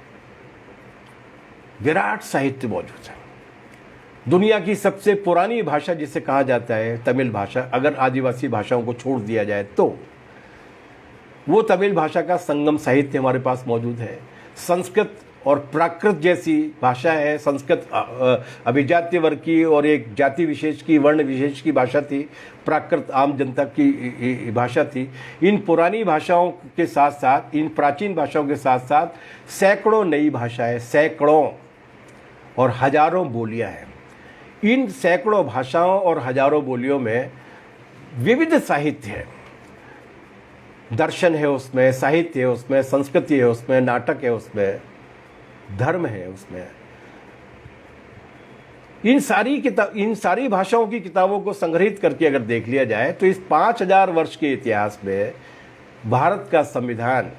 विराट साहित्य मौजूद है। दुनिया की सबसे पुरानी भाषा जिसे कहा जाता है तमिल भाषा, अगर आदिवासी भाषाओं को छोड़ दिया जाए तो वो तमिल भाषा का संगम साहित्य हमारे पास मौजूद है। संस्कृत और प्राकृत जैसी भाषा है। संस्कृत अभिजात्य वर्ग की और एक जाति विशेष की, वर्ण विशेष की भाषा थी। प्राकृत आम जनता की भाषा थी। इन पुरानी भाषाओं के साथ साथ, इन प्राचीन भाषाओं के साथ साथ सैकड़ों नई भाषाएं, सैकड़ों और हजारों बोलियां हैं। इन सैकड़ों भाषाओं और हजारों बोलियों में विविध साहित्य है, दर्शन है उसमें, साहित्य है उसमें, संस्कृति है उसमें, नाटक है उसमें, धर्म है उसमें। इन सारी भाषाओं की किताबों को संग्रहित करके अगर देख लिया जाए तो इस 5000 वर्ष के इतिहास में भारत का संविधान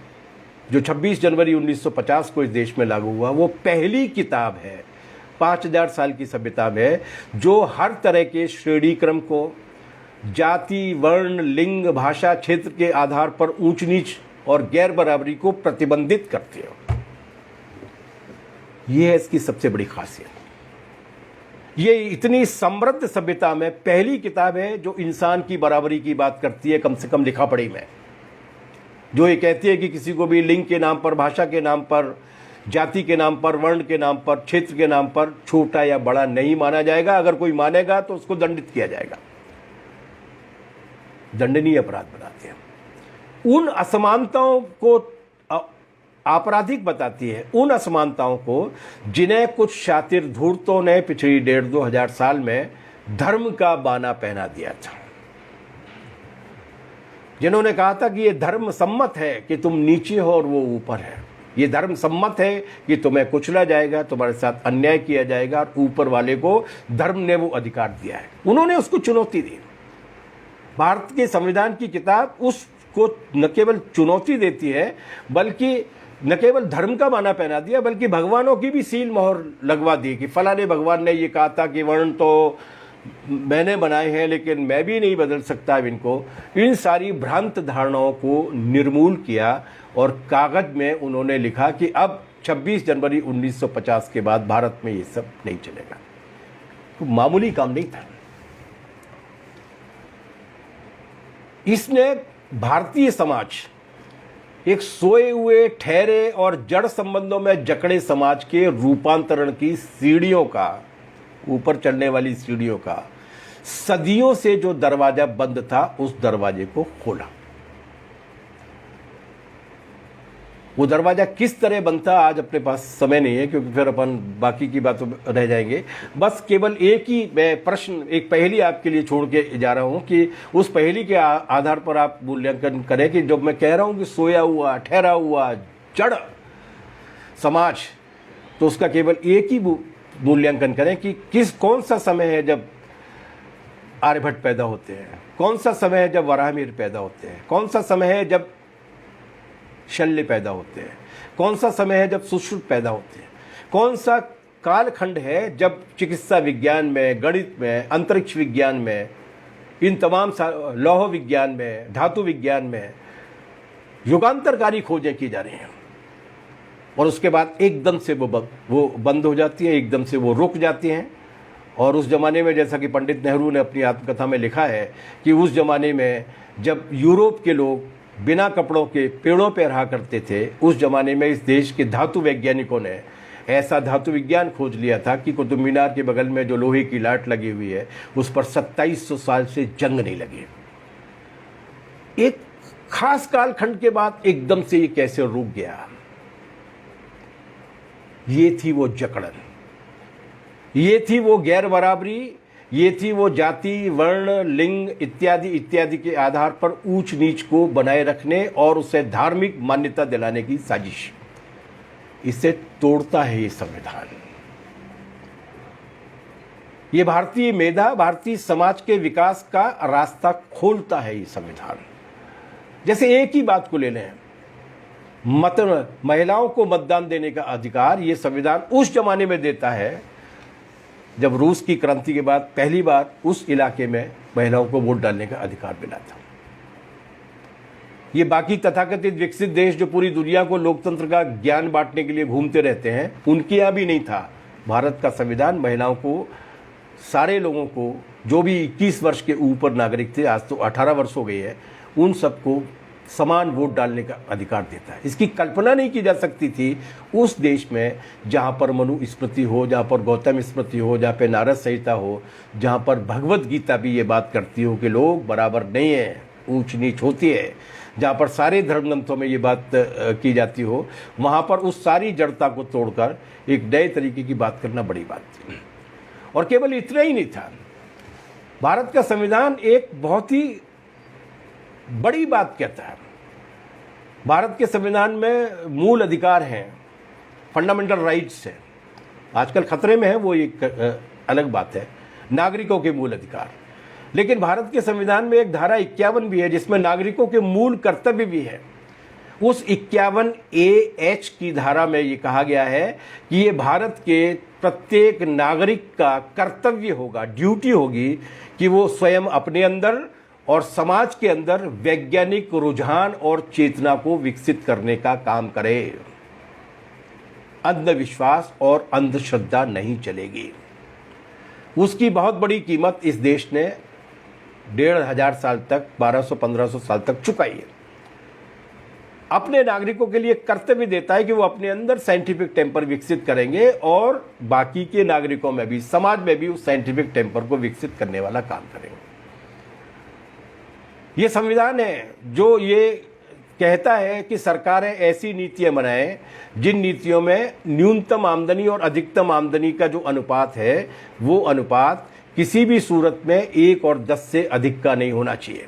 जो 26 जनवरी 1950 को इस देश में लागू हुआ, वो पहली किताब है 5000 साल की सभ्यता में जो हर तरह के श्रेणीक्रम को, जाति, वर्ण, लिंग, भाषा, क्षेत्र के आधार पर ऊंच नीच और गैर बराबरी को प्रतिबंधित करती है। यह है इसकी सबसे बड़ी खासियत। ये इतनी समृद्ध सभ्यता में पहली किताब है जो इंसान की बराबरी की बात करती है, कम से कम लिखा पढ़ी में, जो ये कहती है कि किसी को भी लिंग के नाम पर, भाषा के नाम पर जाति के नाम पर, वर्ण के नाम पर, क्षेत्र के नाम पर छोटा या बड़ा नहीं माना जाएगा। अगर कोई मानेगा तो उसको दंडित किया जाएगा, दंडनीय अपराध बनाते हैं। उन असमानताओं को आपराधिक बताती है, उन असमानताओं को जिन्हें कुछ शातिर धूर्तों ने पिछली 1,500-2,000 साल में धर्म का बाना पहना दिया था, जिन्होंने कहा था कि ये धर्म सम्मत है कि तुम नीचे हो और वो ऊपर है, ये धर्म सम्मत है कि तुम्हें कुचला जाएगा, तुम्हारे साथ अन्याय किया जाएगा, और ऊपर वाले को धर्म ने वो अधिकार दिया है। उन्होंने उसको चुनौती दी। भारत के संविधान की किताब उसको न केवल चुनौती देती है, बल्कि न केवल धर्म का माना पहना दिया, बल्कि भगवानों की भी सील मोहर लगवा दी कि फलाने भगवान ने ये कहा था कि वर्ण तो मैंने बनाए हैं लेकिन मैं भी नहीं बदल सकता इनको। इन सारी भ्रांत धारणाओं को निर्मूल किया और कागज में उन्होंने लिखा कि अब 26 जनवरी 1950 के बाद भारत में ये सब नहीं चलेगा। तो मामूली काम नहीं था। इसने भारतीय समाज, एक सोए हुए, ठहरे और जड़ संबंधों में जकड़े समाज के रूपांतरण की सीढ़ियों का, ऊपर चढ़ने वाली सीढ़ियों का, सदियों से जो दरवाजा बंद था उस दरवाजे को खोला। वो दरवाजा किस तरह बनता आज अपने पास समय नहीं है, क्योंकि फिर अपन बाकी की बातों रह जाएंगे। बस केवल एक ही मैं प्रश्न, एक पहेली आपके लिए छोड़ के जा रहा हूं कि उस पहेली के आधार पर आप मूल्यांकन करें कि जब मैं कह रहा हूं कि सोया हुआ, ठहरा हुआ, जड़ समाज, तो उसका केवल एक ही मूल्यांकन करें कि कौन सा समय है जब आर्यभट्ट पैदा होते हैं, कौन सा समय है जब वराहमिहिर पैदा होते हैं, कौन सा समय है जब शल्य पैदा होते हैं, कौन सा समय है जब सुश्रुत पैदा होते हैं, कौन सा कालखंड है जब चिकित्सा विज्ञान में, गणित में, अंतरिक्ष विज्ञान में, इन तमाम लौह विज्ञान में, धातु विज्ञान में युगांतरकारी खोजें की जा रही हैं, और उसके बाद एकदम से वो बंद हो जाती है, एकदम से वो रुक जाती हैं। और उस ज़माने में, जैसा कि पंडित नेहरू ने अपनी आत्मकथा में लिखा है कि उस ज़माने में जब यूरोप के लोग बिना कपड़ों के पेड़ों पर रहा करते थे, उस ज़माने में इस देश के धातु वैज्ञानिकों ने ऐसा धातु विज्ञान खोज लिया था कि कुतुब मीनार के बगल में जो लोहे की लाट लगी हुई है उस पर 2700 साल से जंग नहीं लगी। एक खास कालखंड के बाद एकदम से ये कैसे रुक गया? ये थी वो जकड़न, ये थी वो गैर बराबरी, ये थी वो जाति, वर्ण, लिंग इत्यादि इत्यादि के आधार पर ऊंच नीच को बनाए रखने और उसे धार्मिक मान्यता दिलाने की साजिश। इसे तोड़ता है ये संविधान। ये भारतीय मेधा, भारतीय समाज के विकास का रास्ता खोलता है ये संविधान। जैसे एक ही बात को ले लें, महिलाओं को मतदान देने का अधिकार ये संविधान उस जमाने में देता है जब रूस की क्रांति के बाद पहली बार उस इलाके में महिलाओं को वोट डालने का अधिकार मिला था। ये बाकी तथाकथित विकसित देश जो पूरी दुनिया को लोकतंत्र का ज्ञान बांटने के लिए घूमते रहते हैं, उनके यहाँ भी नहीं था। भारत का संविधान महिलाओं को, सारे लोगों को, जो भी 21 वर्ष के ऊपर नागरिक थे, आज तो 18 वर्ष हो गई है, उन सबको समान वोट डालने का अधिकार देता है। इसकी कल्पना नहीं की जा सकती थी उस देश में जहाँ पर मनु स्मृति हो, जहाँ पर गौतम स्मृति हो, जहाँ पर नारद संहिता हो, जहाँ पर भगवत गीता भी ये बात करती हो कि लोग बराबर नहीं है, ऊंच नीच होती है, जहाँ पर सारे धर्म ग्रंथों में ये बात की जाती हो, वहाँ पर उस सारी जड़ता को तोड़कर एक नए तरीके की बात करना बड़ी बात थी। और केवल इतना ही नहीं था, भारत का संविधान एक बहुत ही बड़ी बात कहता है। भारत के संविधान में मूल अधिकार हैं, फंडामेंटल राइट्स है। आजकल खतरे में है वो एक अलग बात है, नागरिकों के मूल अधिकार। लेकिन भारत के संविधान में एक धारा 51 भी है जिसमें नागरिकों के मूल कर्तव्य भी है। उस 51A(H) की धारा में ये कहा गया है कि ये भारत के प्रत्येक नागरिक का कर्तव्य होगा, ड्यूटी होगी कि वो स्वयं अपने अंदर और समाज के अंदर वैज्ञानिक रुझान और चेतना को विकसित करने का काम करे। अंधविश्वास और अंधश्रद्धा नहीं चलेगी। उसकी बहुत बड़ी कीमत इस देश ने 1,500 साल तक, 1200-1500 साल तक चुकाई है। अपने नागरिकों के लिए कर्तव्य देता है कि वो अपने अंदर साइंटिफिक टेम्पर विकसित करेंगे और बाकी के नागरिकों में भी, समाज में भी उस साइंटिफिक टेम्पर को विकसित करने वाला काम करेंगे। ये संविधान है जो ये कहता है कि सरकारें ऐसी नीतियां बनाएं जिन नीतियों में न्यूनतम आमदनी और अधिकतम आमदनी का जो अनुपात है वो अनुपात किसी भी सूरत में 1 और 10 से अधिक का नहीं होना चाहिए।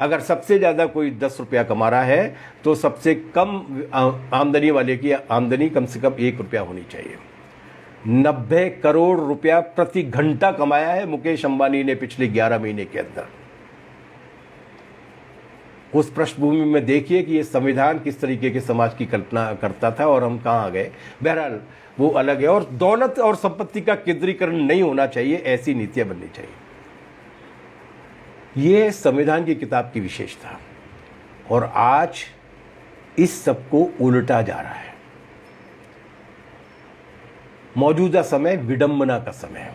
अगर सबसे ज़्यादा कोई 10 रुपया कमा रहा है तो सबसे कम आमदनी वाले की आमदनी कम से कम 1 रुपया होनी चाहिए। 90 करोड़ रुपया प्रति घंटा कमाया है मुकेश अंबानी ने पिछले 11 महीने के अंदर। उस पृष्ठभूमि में देखिए कि ये संविधान किस तरीके के समाज की कल्पना करता था और हम कहाँ आ गए। बहरहाल वो अलग है। और दौलत और संपत्ति का केंद्रीकरण नहीं होना चाहिए, ऐसी नीतियां बननी चाहिए। ये संविधान की किताब की विशेषता। और आज इस सब को उल्टा जा रहा है। मौजूदा समय विडंबना का समय है।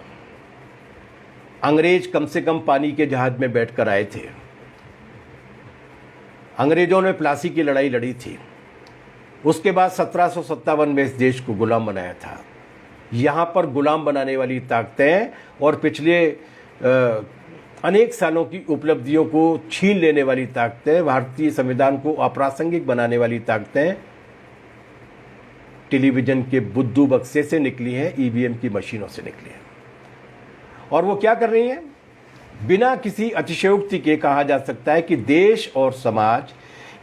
अंग्रेज कम से कम पानी के जहाज में बैठकर आए थे। अंग्रेजों ने प्लासी की लड़ाई लड़ी थी। उसके बाद 1757 में इस देश को गुलाम बनाया था। यहाँ पर गुलाम बनाने वाली ताकतें और पिछले अनेक सालों की उपलब्धियों को छीन लेने वाली ताकतें, भारतीय संविधान को अप्रासंगिक बनाने वाली ताकतें टेलीविजन के बुद्धू बक्से से निकली हैं, ईवीएम की मशीनों से निकली हैं। और वो क्या कर रही हैं? बिना किसी अतिशयोक्ति के कहा जा सकता है कि देश और समाज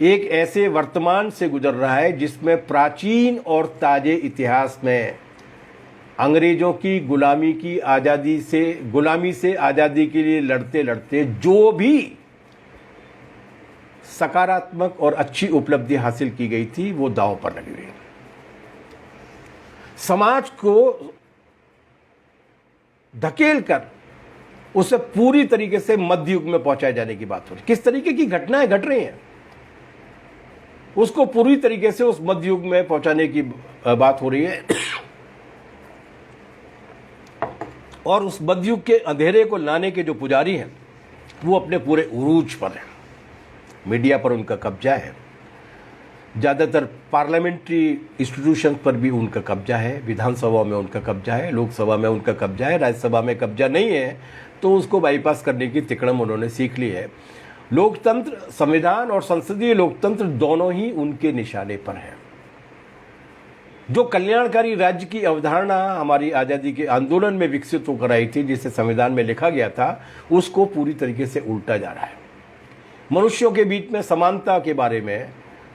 एक ऐसे वर्तमान से गुजर रहा है जिसमें प्राचीन और ताजे इतिहास में अंग्रेजों की गुलामी से आज़ादी के लिए लड़ते लड़ते जो भी सकारात्मक और अच्छी उपलब्धि हासिल की गई थी वो दांव पर लगी हुई है। समाज को धकेल कर उसे पूरी तरीके से मध्य युग में पहुंचाए जाने की बात हो रही है। किस तरीके की घटनाएं घट रही हैं उसको पूरी तरीके से उस मध्य युग में पहुंचाने की बात हो रही है। और उस मध्य युग के अंधेरे को लाने के जो पुजारी हैं वो अपने पूरे उरूज पर हैं। मीडिया पर उनका कब्जा है, ज़्यादातर पार्लियामेंट्री इंस्टीट्यूशन पर भी उनका कब्जा है, विधानसभा में उनका कब्जा है, लोकसभा में उनका कब्जा है, राज्यसभा में कब्जा नहीं है तो उसको बाईपास करने की तिकड़म उन्होंने सीख ली है। लोकतंत्र, संविधान और संसदीय लोकतंत्र दोनों ही उनके निशाने पर हैं। जो कल्याणकारी राज्य की अवधारणा हमारी आज़ादी के आंदोलन में विकसित होकर आई थी, जिसे संविधान में लिखा गया था, उसको पूरी तरीके से उल्टा जा रहा है। मनुष्यों के बीच में समानता के बारे में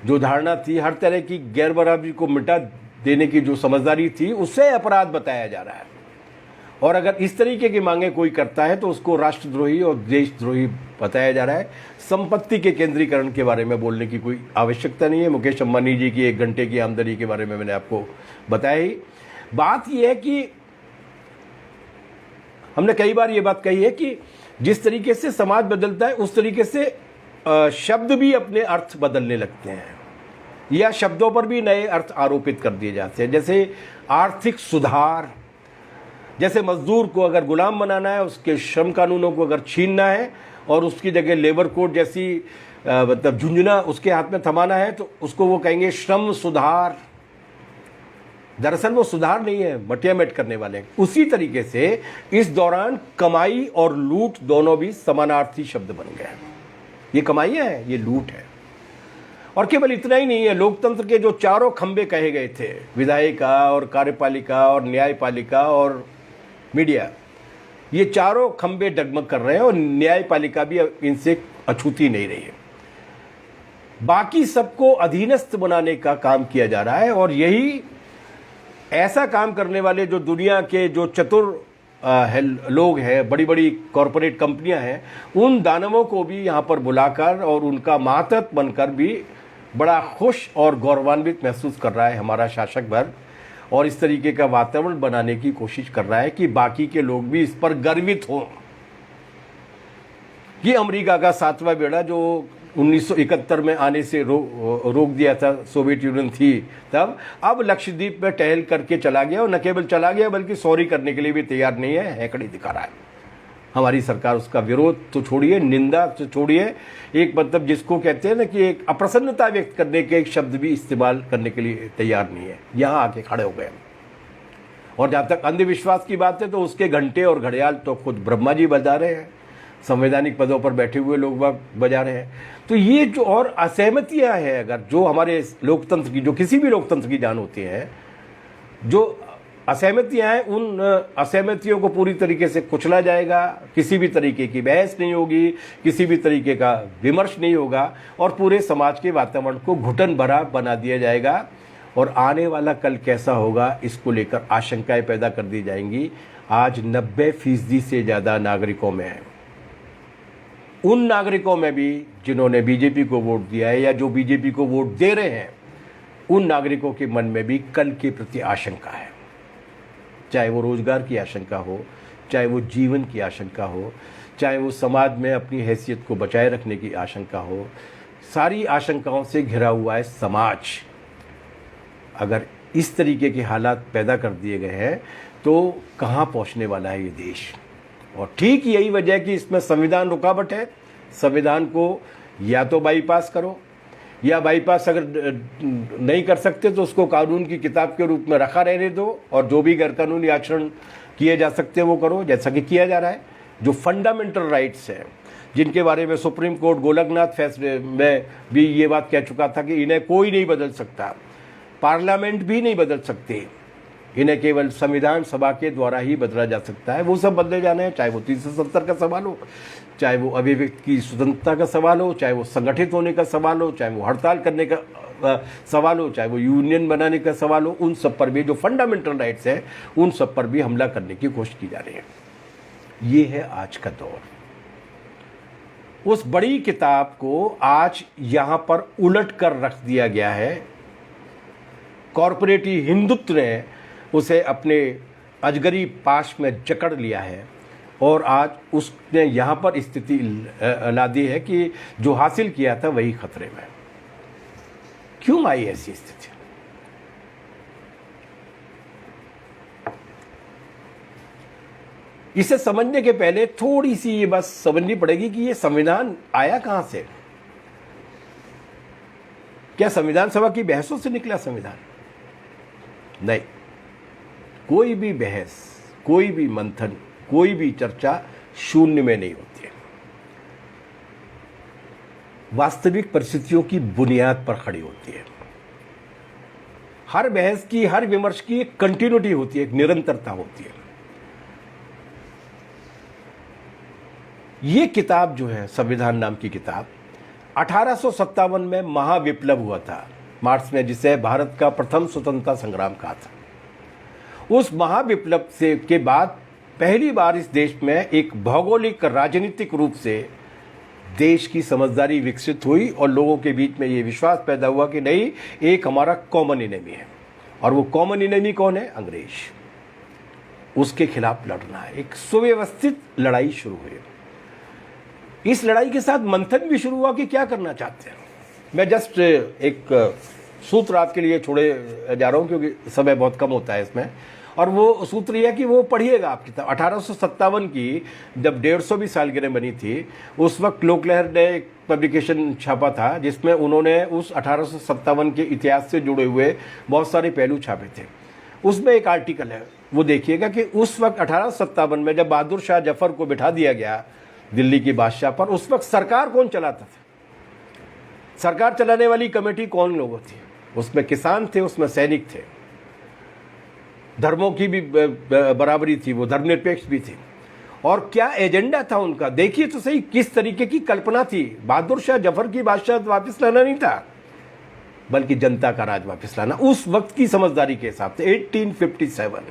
जो धारणा थी, हर तरह की गैर बराबरी को मिटा देने की जो समझदारी थी, उसे अपराध बताया जा रहा है। और अगर इस तरीके की मांगे कोई करता है तो उसको राष्ट्रद्रोही और देशद्रोही बताया जा रहा है। संपत्ति के केंद्रीकरण के बारे में बोलने की कोई आवश्यकता नहीं है। मुकेश अंबानी जी की 1 घंटे की आमदनी के बारे में मैंने आपको बताया ही। बात यह है कि हमने कई बार ये बात कही है कि जिस तरीके से समाज बदलता है उस तरीके से शब्द भी अपने अर्थ बदलने लगते हैं या शब्दों पर भी नए अर्थ आरोपित कर दिए जाते हैं। जैसे आर्थिक सुधार, जैसे मजदूर को अगर गुलाम बनाना है, उसके श्रम कानूनों को अगर छीनना है और उसकी जगह लेबर कोड जैसी मतलब झुंझुना उसके हाथ में थमाना है तो उसको वो कहेंगे श्रम सुधार। दरअसल वो सुधार नहीं है, मटिया मेट करने वाले। उसी तरीके से इस दौरान कमाई और लूट दोनों भी समानार्थी शब्द बन गए। ये कमाई है, ये लूट है। और केवल इतना ही नहीं है, लोकतंत्र के जो चारों खंबे कहे गए थे, विधायिका और कार्यपालिका और न्यायपालिका और मीडिया, ये चारों खंबे डगमग कर रहे हैं और न्यायपालिका भी इनसे अछूती नहीं रही है। बाकी सबको अधीनस्थ बनाने का काम किया जा रहा है और यही ऐसा काम करने वाले जो दुनिया के जो चतुर लोग हैं, बड़ी बड़ी कॉरपोरेट कंपनियां हैं, उन दानवों को भी यहाँ पर बुलाकर और उनका मातहत बनकर भी बड़ा खुश और गौरवान्वित महसूस कर रहा है हमारा शासक वर्ग। और इस तरीके का वातावरण बनाने की कोशिश कर रहा है कि बाकी के लोग भी इस पर गर्वित हों। ये अमेरिका का 7वां बेड़ा जो 1971 में आने से रोक दिया था, सोवियत यूनियन थी तब, अब लक्षद्वीप में टहल करके चला गया और न केवल चला गया बल्कि सॉरी करने के लिए भी तैयार नहीं है, हैकड़ी दिखा रहा है। हमारी सरकार उसका विरोध तो छोड़िए, निंदा तो छोड़िए, एक मतलब जिसको कहते हैं ना कि एक अप्रसन्नता व्यक्त करने के एक शब्द भी इस्तेमाल करने के लिए तैयार नहीं है, यहाँ आके खड़े हो गए। और जहाँ तक अंधविश्वास की बात है तो उसके घंटे और घड़ियाल तो खुद ब्रह्मा जी बजा रहे हैं, संवैधानिक पदों पर बैठे हुए लोग बजा रहे हैं। तो ये जो और असहमतियाँ हैं, अगर जो हमारे लोकतंत्र की, जो किसी भी लोकतंत्र की जान होती है, जो असहमतियाँ हैं, उन असहमतियों को पूरी तरीके से कुचला जाएगा, किसी भी तरीके की बहस नहीं होगी, किसी भी तरीके का विमर्श नहीं होगा और पूरे समाज के वातावरण को घुटन भरा बना दिया जाएगा। और आने वाला कल कैसा होगा इसको लेकर आशंकाएं पैदा कर दी जाएंगी। आज 90% से ज़्यादा नागरिकों में है, उन नागरिकों में भी जिन्होंने बीजेपी को वोट दिया है या जो बीजेपी को वोट दे रहे हैं, उन नागरिकों के मन में भी कल के प्रति आशंका है। चाहे वो रोजगार की आशंका हो, चाहे वो जीवन की आशंका हो, चाहे वो समाज में अपनी हैसियत को बचाए रखने की आशंका हो, सारी आशंकाओं से घिरा हुआ है समाज। अगर इस तरीके के हालात पैदा कर दिए गए हैं तो कहाँ पहुँचने वाला है ये देश। और ठीक यही वजह है कि इसमें संविधान रुकावट है। संविधान को या तो बाईपास करो, या बाईपास अगर नहीं कर सकते तो उसको कानून की किताब के रूप में रखा रहने दो और जो भी गैरकानूनी आचरण किए जा सकते हैं वो करो, जैसा कि किया जा रहा है। जो फंडामेंटल राइट्स हैं, जिनके बारे में सुप्रीम कोर्ट गोलकनाथ फैसले में भी ये बात कह चुका था कि इन्हें कोई नहीं बदल सकता, पार्लियामेंट भी नहीं बदल सकते, इन्हें केवल संविधान सभा के द्वारा ही बदला जा सकता है, वो सब बदले जाने हैं। चाहे वो 370 का सवाल हो, चाहे वो अभिव्यक्ति की स्वतंत्रता का सवाल हो, चाहे वो संगठित होने का सवाल हो, चाहे वो हड़ताल करने का सवाल हो, चाहे वो यूनियन बनाने का सवाल हो, उन सब पर भी जो फंडामेंटल राइट्स हैं उन सब पर भी हमला करने की कोशिश की जा रही है। ये है आज का दौर। उस बड़ी किताब को आज यहां पर उलट कर रख दिया गया है। कॉरपोरेटी हिंदुत्व ने उसे अपने अजगरी पाश में जकड़ लिया है और आज उसने यहाँ पर स्थिति ला दी है कि जो हासिल किया था वही खतरे में। क्यों आई ऐसी स्थिति? इसे समझने के पहले थोड़ी सी ये बात समझनी पड़ेगी कि ये संविधान आया कहां से। क्या संविधान सभा की बहसों से निकला संविधान? नहीं। कोई भी बहस, कोई भी मंथन, कोई भी चर्चा शून्य में नहीं होती है। वास्तविक परिस्थितियों की बुनियाद पर खड़ी होती है। हर बहस की, हर विमर्श की एक कंटिन्यूटी होती है, एक निरंतरता होती है। ये किताब जो है, संविधान नाम की किताब, 1857 में महाविप्लव हुआ था मार्च में, जिसे भारत का प्रथम स्वतंत्रता संग्राम कहा था। उस महाविप्लव से के बाद पहली बार इस देश में एक भौगोलिक राजनीतिक रूप से देश की समझदारी विकसित हुई और लोगों के बीच में ये विश्वास पैदा हुआ कि नहीं, एक हमारा कॉमन इनेमी है। और वो कॉमन इनेमी कौन है? अंग्रेज। उसके खिलाफ लड़ना है। एक सुव्यवस्थित लड़ाई शुरू हुई। इस लड़ाई के साथ मंथन भी शुरू हुआ कि क्या करना चाहते हैं। मैं जस्ट एक सूत्र आपके लिए छोड़े जा रहा हूं क्योंकि समय बहुत कम होता है इसमें, और वो सूत्र यह है कि वो पढ़िएगा आप किताब। 1857 की जब 150वीं सालगिरह बनी थी, उस वक्त लोकलहर ने एक पब्लिकेशन छापा था जिसमें उन्होंने उस 1857 के इतिहास से जुड़े हुए बहुत सारे पहलू छापे थे। उसमें एक आर्टिकल है, वो देखिएगा कि उस वक्त 1857 में जब बहादुर शाह जफर को बिठा दिया गया दिल्ली की बादशाह पर, उस वक्त सरकार कौन चलाता था? सरकार चलाने वाली कमेटी कौन लोगों थी? उसमें किसान थे, उसमें सैनिक थे, धर्मों की भी बराबरी थी, वो धर्मनिरपेक्ष भी थे। और क्या एजेंडा था उनका? देखिए तो सही किस तरीके की कल्पना थी। बहादुर शाह जफर की बादशाह वापस लाना नहीं था, बल्कि जनता का राज वापस लाना, उस वक्त की समझदारी के हिसाब से। 1857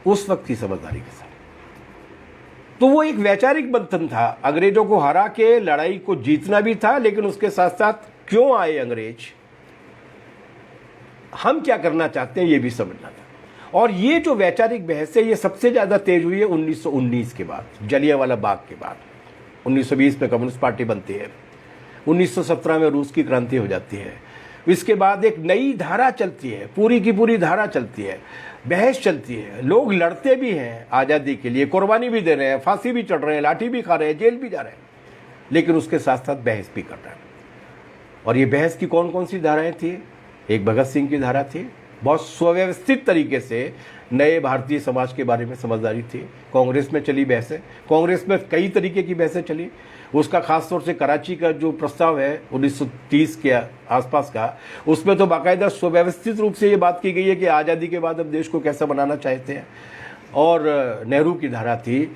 उस वक्त की समझदारी के साथ। तो वो एक वैचारिक मंथन था। अंग्रेजों को हरा के लड़ाई को जीतना भी था, लेकिन उसके साथ साथ क्यों आए अंग्रेज, हम क्या करना चाहते हैं, ये भी समझना था। और ये जो वैचारिक बहस है, ये सबसे ज्यादा तेज हुई है 1919 के बाद, जलियांवाला बाग के बाद। 1920 में कम्युनिस्ट पार्टी बनती है, 1917 में रूस की क्रांति हो जाती है। इसके बाद एक नई धारा चलती है, पूरी की पूरी धारा चलती है। बहस चलती है, लोग लड़ते भी हैं आज़ादी के लिए, कुर्बानी भी दे रहे हैं, फांसी भी चढ़ रहे हैं, लाठी भी खा रहे हैं, जेल भी जा रहे हैं, लेकिन उसके साथ साथ बहस भी कर रहे हैं। और ये बहस की कौन कौन सी धाराएं थी? एक भगत सिंह की धारा थी, बहुत सुव्यवस्थित तरीके से नए भारतीय समाज के बारे में समझदारी थी। कांग्रेस में चली बहसें, कांग्रेस में कई तरीके की बहसें चली। उसका खासतौर से कराची का जो प्रस्ताव है 1930 के आसपास का, उसमें तो बाकायदा सुव्यवस्थित रूप से ये बात की गई है कि आज़ादी के बाद अब देश को कैसा बनाना चाहते हैं। और नेहरू की धारा थी,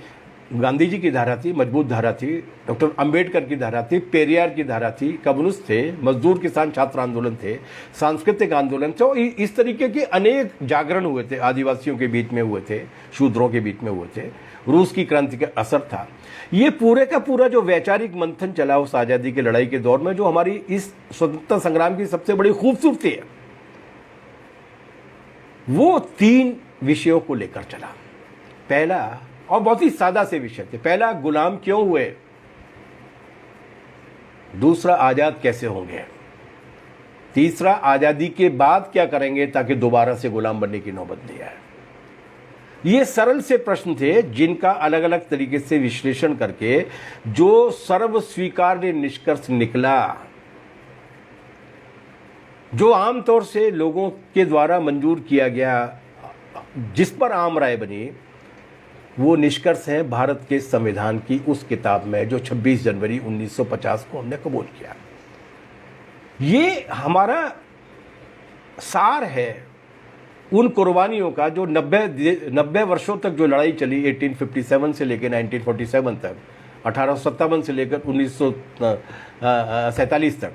गांधी जी की धारा थी, मजबूत धारा थी, डॉक्टर अंबेडकर की धारा थी, पेरियार की धारा थी, कम्युनिस्ट थे, मजदूर किसान छात्र आंदोलन थे, सांस्कृतिक आंदोलन थे। और इस तरीके के अनेक जागरण हुए थे, आदिवासियों के बीच में हुए थे, शूद्रों के बीच में हुए थे, रूस की क्रांति का असर था। ये पूरे का पूरा जो वैचारिक मंथन चला उस आज़ादी की लड़ाई के दौर में, जो हमारी इस स्वतंत्रता संग्राम की सबसे बड़ी खूबसूरती है, वो 3 विषयों को लेकर चला। पहला, और बहुत ही सादा से विषय थे, पहला गुलाम क्यों हुए, दूसरा आजाद कैसे होंगे, तीसरा आजादी के बाद क्या करेंगे ताकि दोबारा से गुलाम बनने की नौबत नहीं आए। ये सरल से प्रश्न थे जिनका अलग अलग तरीके से विश्लेषण करके जो सर्व स्वीकार्य निष्कर्ष निकला, जो आमतौर से लोगों के द्वारा मंजूर किया गया, जिस पर आम राय बनी, वो निष्कर्ष है भारत के संविधान की उस किताब में जो 26 जनवरी 1950 को हमने कबूल किया। ये हमारा सार है उन कुर्बानियों का जो 90 वर्षों तक जो लड़ाई चली, 1857 से लेकर 1947 तक, 1857 से लेकर 1947 तक,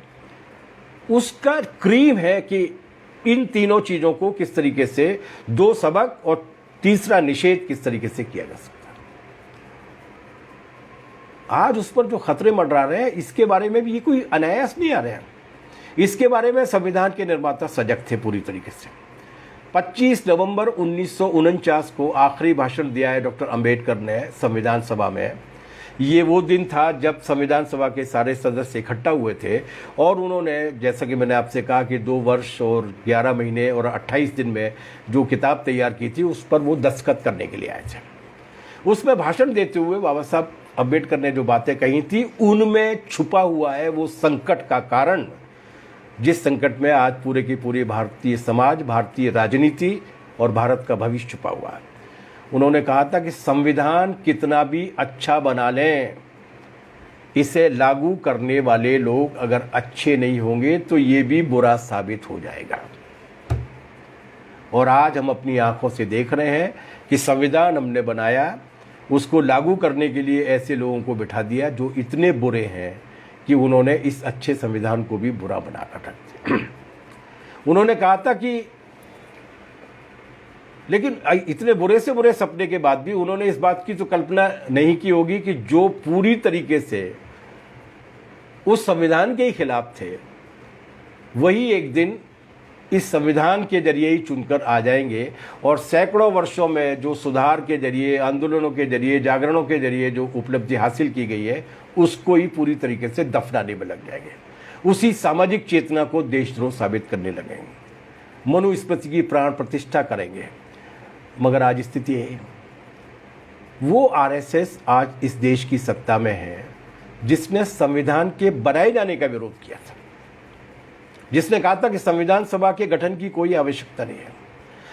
उसका क्रीम है कि इन तीनों चीज़ों को किस तरीके से, 2 सबक और तीसरा निषेध किस तरीके से किया जा सकता है। आज उस पर जो खतरे मंडरा रहे हैं, इसके बारे में भी ये कोई अनायास नहीं आ रहे हैं। इसके बारे में संविधान के निर्माता सजग थे पूरी तरीके से। 25 नवंबर 1949 को आखिरी भाषण दिया है डॉक्टर अंबेडकर ने संविधान सभा में। ये वो दिन था जब संविधान सभा के सारे सदस्य इकट्ठा हुए थे और उन्होंने, जैसा कि मैंने आपसे कहा कि 2 वर्ष और 11 महीने और 28 दिन में जो किताब तैयार की थी उस पर वो दस्तखत करने के लिए आए थे। उसमें भाषण देते हुए बाबा साहब अम्बेडकर ने जो बातें कही थी, उनमें छुपा हुआ है वो संकट का कारण, जिस संकट में आज पूरे की पूरी भारतीय समाज, भारतीय राजनीति और भारत का भविष्य छुपा हुआ है। उन्होंने कहा था कि संविधान कितना भी अच्छा बना लें, इसे लागू करने वाले लोग अगर अच्छे नहीं होंगे तो ये भी बुरा साबित हो जाएगा। और आज हम अपनी आंखों से देख रहे हैं कि संविधान हमने बनाया, उसको लागू करने के लिए ऐसे लोगों को बिठा दिया जो इतने बुरे हैं कि उन्होंने इस अच्छे संविधान को भी बुरा बनाकर रख दिया। उन्होंने कहा था कि लेकिन इतने बुरे से बुरे सपने के बाद भी उन्होंने इस बात की तो कल्पना नहीं की होगी कि जो पूरी तरीके से उस संविधान के ही खिलाफ थे, वही एक दिन इस संविधान के जरिए ही चुनकर आ जाएंगे और सैकड़ों वर्षों में जो सुधार के जरिए, आंदोलनों के जरिए, जागरणों के जरिए जो उपलब्धि हासिल की गई है, उसको ही पूरी तरीके से दफनाने में लग जाएंगे। उसी सामाजिक चेतना को देशद्रोह साबित करने लगेंगे, मनुस्मृति की प्राण प्रतिष्ठा करेंगे। मगर आज स्थिति है, वो आरएसएस आज इस देश की सत्ता में है जिसने संविधान के बनाए जाने का विरोध किया था, जिसने कहा था कि संविधान सभा के गठन की कोई आवश्यकता नहीं है,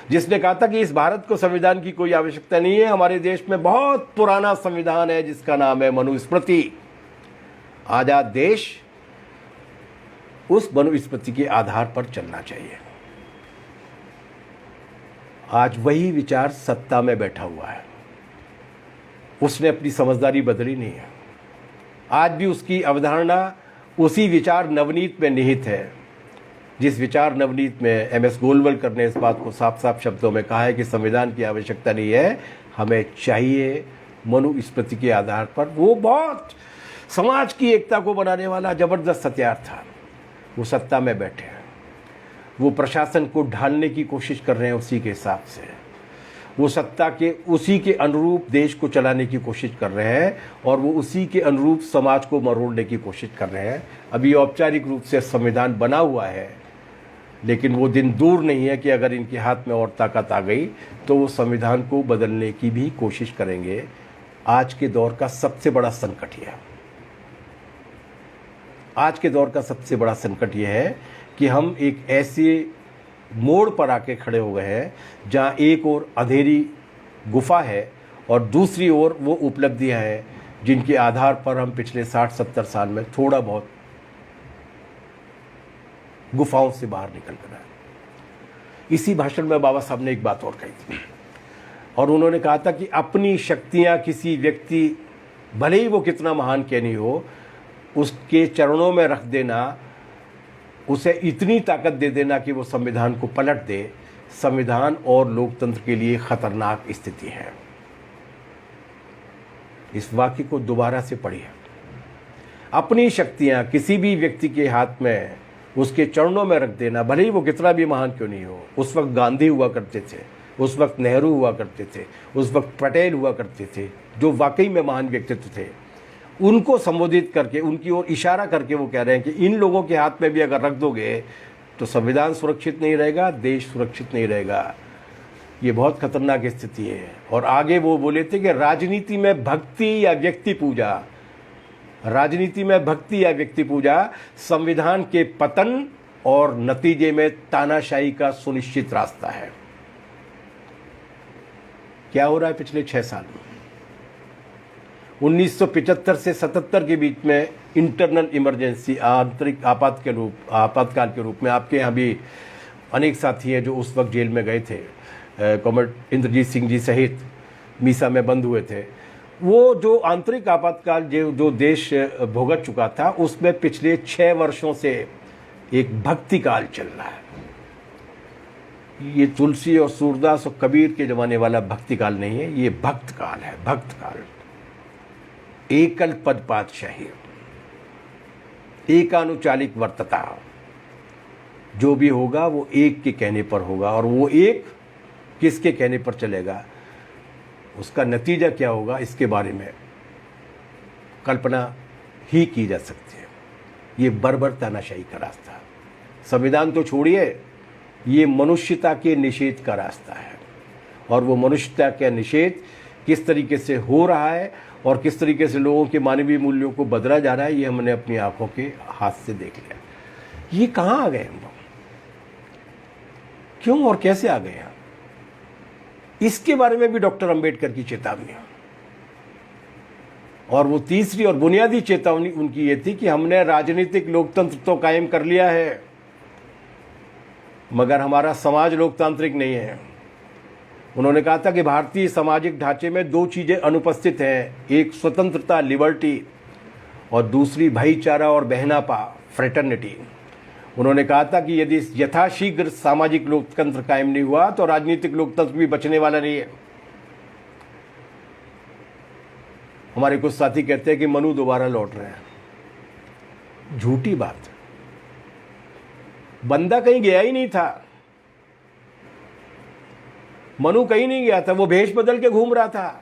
जिसने कहा था कि इस भारत को संविधान की कोई आवश्यकता नहीं है, हमारे देश में बहुत पुराना संविधान है जिसका नाम है मनुस्मृति। आजाद देश उस मनुस्मृति के आधार पर चलना चाहिए। आज वही विचार सत्ता में बैठा हुआ है, उसने अपनी समझदारी बदली नहीं है। आज भी उसकी अवधारणा उसी विचार नवनीत में निहित है, जिस विचार नवनीत में एमएस गोलवलकर ने इस बात को साफ साफ शब्दों में कहा है कि संविधान की आवश्यकता नहीं है, हमें चाहिए मनुस्मृति के आधार पर। वो बहुत समाज की एकता को बनाने वाला जबरदस्त हथियार था। वो सत्ता में बैठे हैं, वो प्रशासन को ढालने की कोशिश कर रहे हैं उसी के हिसाब से, वो सत्ता के उसी के अनुरूप देश को चलाने की कोशिश कर रहे हैं और वो उसी के अनुरूप समाज को मरोड़ने की कोशिश कर रहे हैं। अभी औपचारिक रूप से संविधान बना हुआ है, लेकिन वो दिन दूर नहीं है कि अगर इनके हाथ में और ताकत आ गई तो वो संविधान को बदलने की भी कोशिश करेंगे। आज के दौर का सबसे बड़ा संकट यह है, आज के दौर का सबसे बड़ा संकट यह है कि हम एक ऐसे मोड़ पर आके खड़े हो गए हैं जहां एक ओर अंधेरी गुफा है और दूसरी ओर वो उपलब्धियां हैं जिनके आधार पर हम पिछले 60-70 साल में थोड़ा बहुत गुफाओं से बाहर निकल कर आए। इसी भाषण में बाबा साहब ने एक बात और कही थी और उन्होंने कहा था कि अपनी शक्तियां किसी व्यक्ति, भले ही वो कितना महान क्यों नहीं हो, उसके चरणों में रख देना, उसे इतनी ताकत दे देना कि वो संविधान को पलट दे। संविधान और लोकतंत्र के लिए खतरनाक स्थिति है। इस वाक्य को दोबारा से पढ़िए। अपनी शक्तियां किसी भी व्यक्ति के हाथ में, उसके चरणों में रख देना, भले ही वो कितना भी महान क्यों नहीं हो। उस वक्त गांधी हुआ करते थे, उस वक्त नेहरू हुआ करते थे, उस वक्त पटेल हुआ करते थे, जो वाकई में महान व्यक्तित्व थे। उनको संबोधित करके, उनकी ओर इशारा करके वो कह रहे हैं कि इन लोगों के हाथ में भी अगर रख दोगे तो संविधान सुरक्षित नहीं रहेगा, देश सुरक्षित नहीं रहेगा। ये बहुत खतरनाक स्थिति है। और आगे वो बोले थे कि राजनीति में भक्ति या व्यक्ति पूजा, राजनीति में भक्ति या व्यक्ति पूजा संविधान के पतन और नतीजे में तानाशाही का सुनिश्चित रास्ता है। क्या हो रहा है पिछले 6 साल में? 1975 से 77 के बीच में इंटरनल इमरजेंसी, आंतरिक आपातकाल के रूप में, आपके यहाँ भी अनेक साथी हैं जो उस वक्त जेल में गए थे, कॉमरेड इंद्रजीत सिंह जी सहित मीसा में बंद हुए थे। वो जो आंतरिक आपातकाल जो देश भुगत चुका था, उसमें पिछले 6 वर्षों से एक भक्ति काल चल रहा है। ये तुलसी और सूरदास और कबीर के जमाने वाला भक्ति काल नहीं है, ये भक्त काल है। भक्त काल, एकल पद पातशाही, एकानुचालिक वर्तता। जो भी होगा वो एक के कहने पर होगा, और वो एक किसके कहने पर चलेगा, उसका नतीजा क्या होगा, इसके बारे में कल्पना ही की जा सकती है। ये बर्बर तानाशाही का रास्ता, संविधान तो छोड़िए, ये मनुष्यता के निषेध का रास्ता है। और वो मनुष्यता का निषेध किस तरीके से हो रहा है और किस तरीके से लोगों के मानवीय मूल्यों को बदला जा रहा है, ये हमने अपनी आंखों के हाथ से देख लिया। ये कहाँ आ गए हम लोग, क्यों और कैसे आ गए हैं? इसके बारे में भी डॉक्टर अंबेडकर की चेतावनी, और वो तीसरी और बुनियादी चेतावनी उनकी ये थी कि हमने राजनीतिक लोकतंत्र तो कायम कर लिया है, मगर हमारा समाज लोकतांत्रिक नहीं है। उन्होंने कहा था कि भारतीय सामाजिक ढांचे में 2 चीजें अनुपस्थित हैं, एक स्वतंत्रता लिबर्टी और दूसरी भाईचारा और बहनापा फ्रेटर्निटी। उन्होंने कहा था कि यदि यथाशीघ्र सामाजिक लोकतंत्र कायम नहीं हुआ तो राजनीतिक लोकतंत्र भी बचने वाला नहीं है। हमारे कुछ साथी कहते हैं कि मनु दोबारा लौट रहे हैं। झूठी बात, बंदा कहीं गया ही नहीं था, मनु कहीं नहीं गया था, वो भेष बदल के घूम रहा था।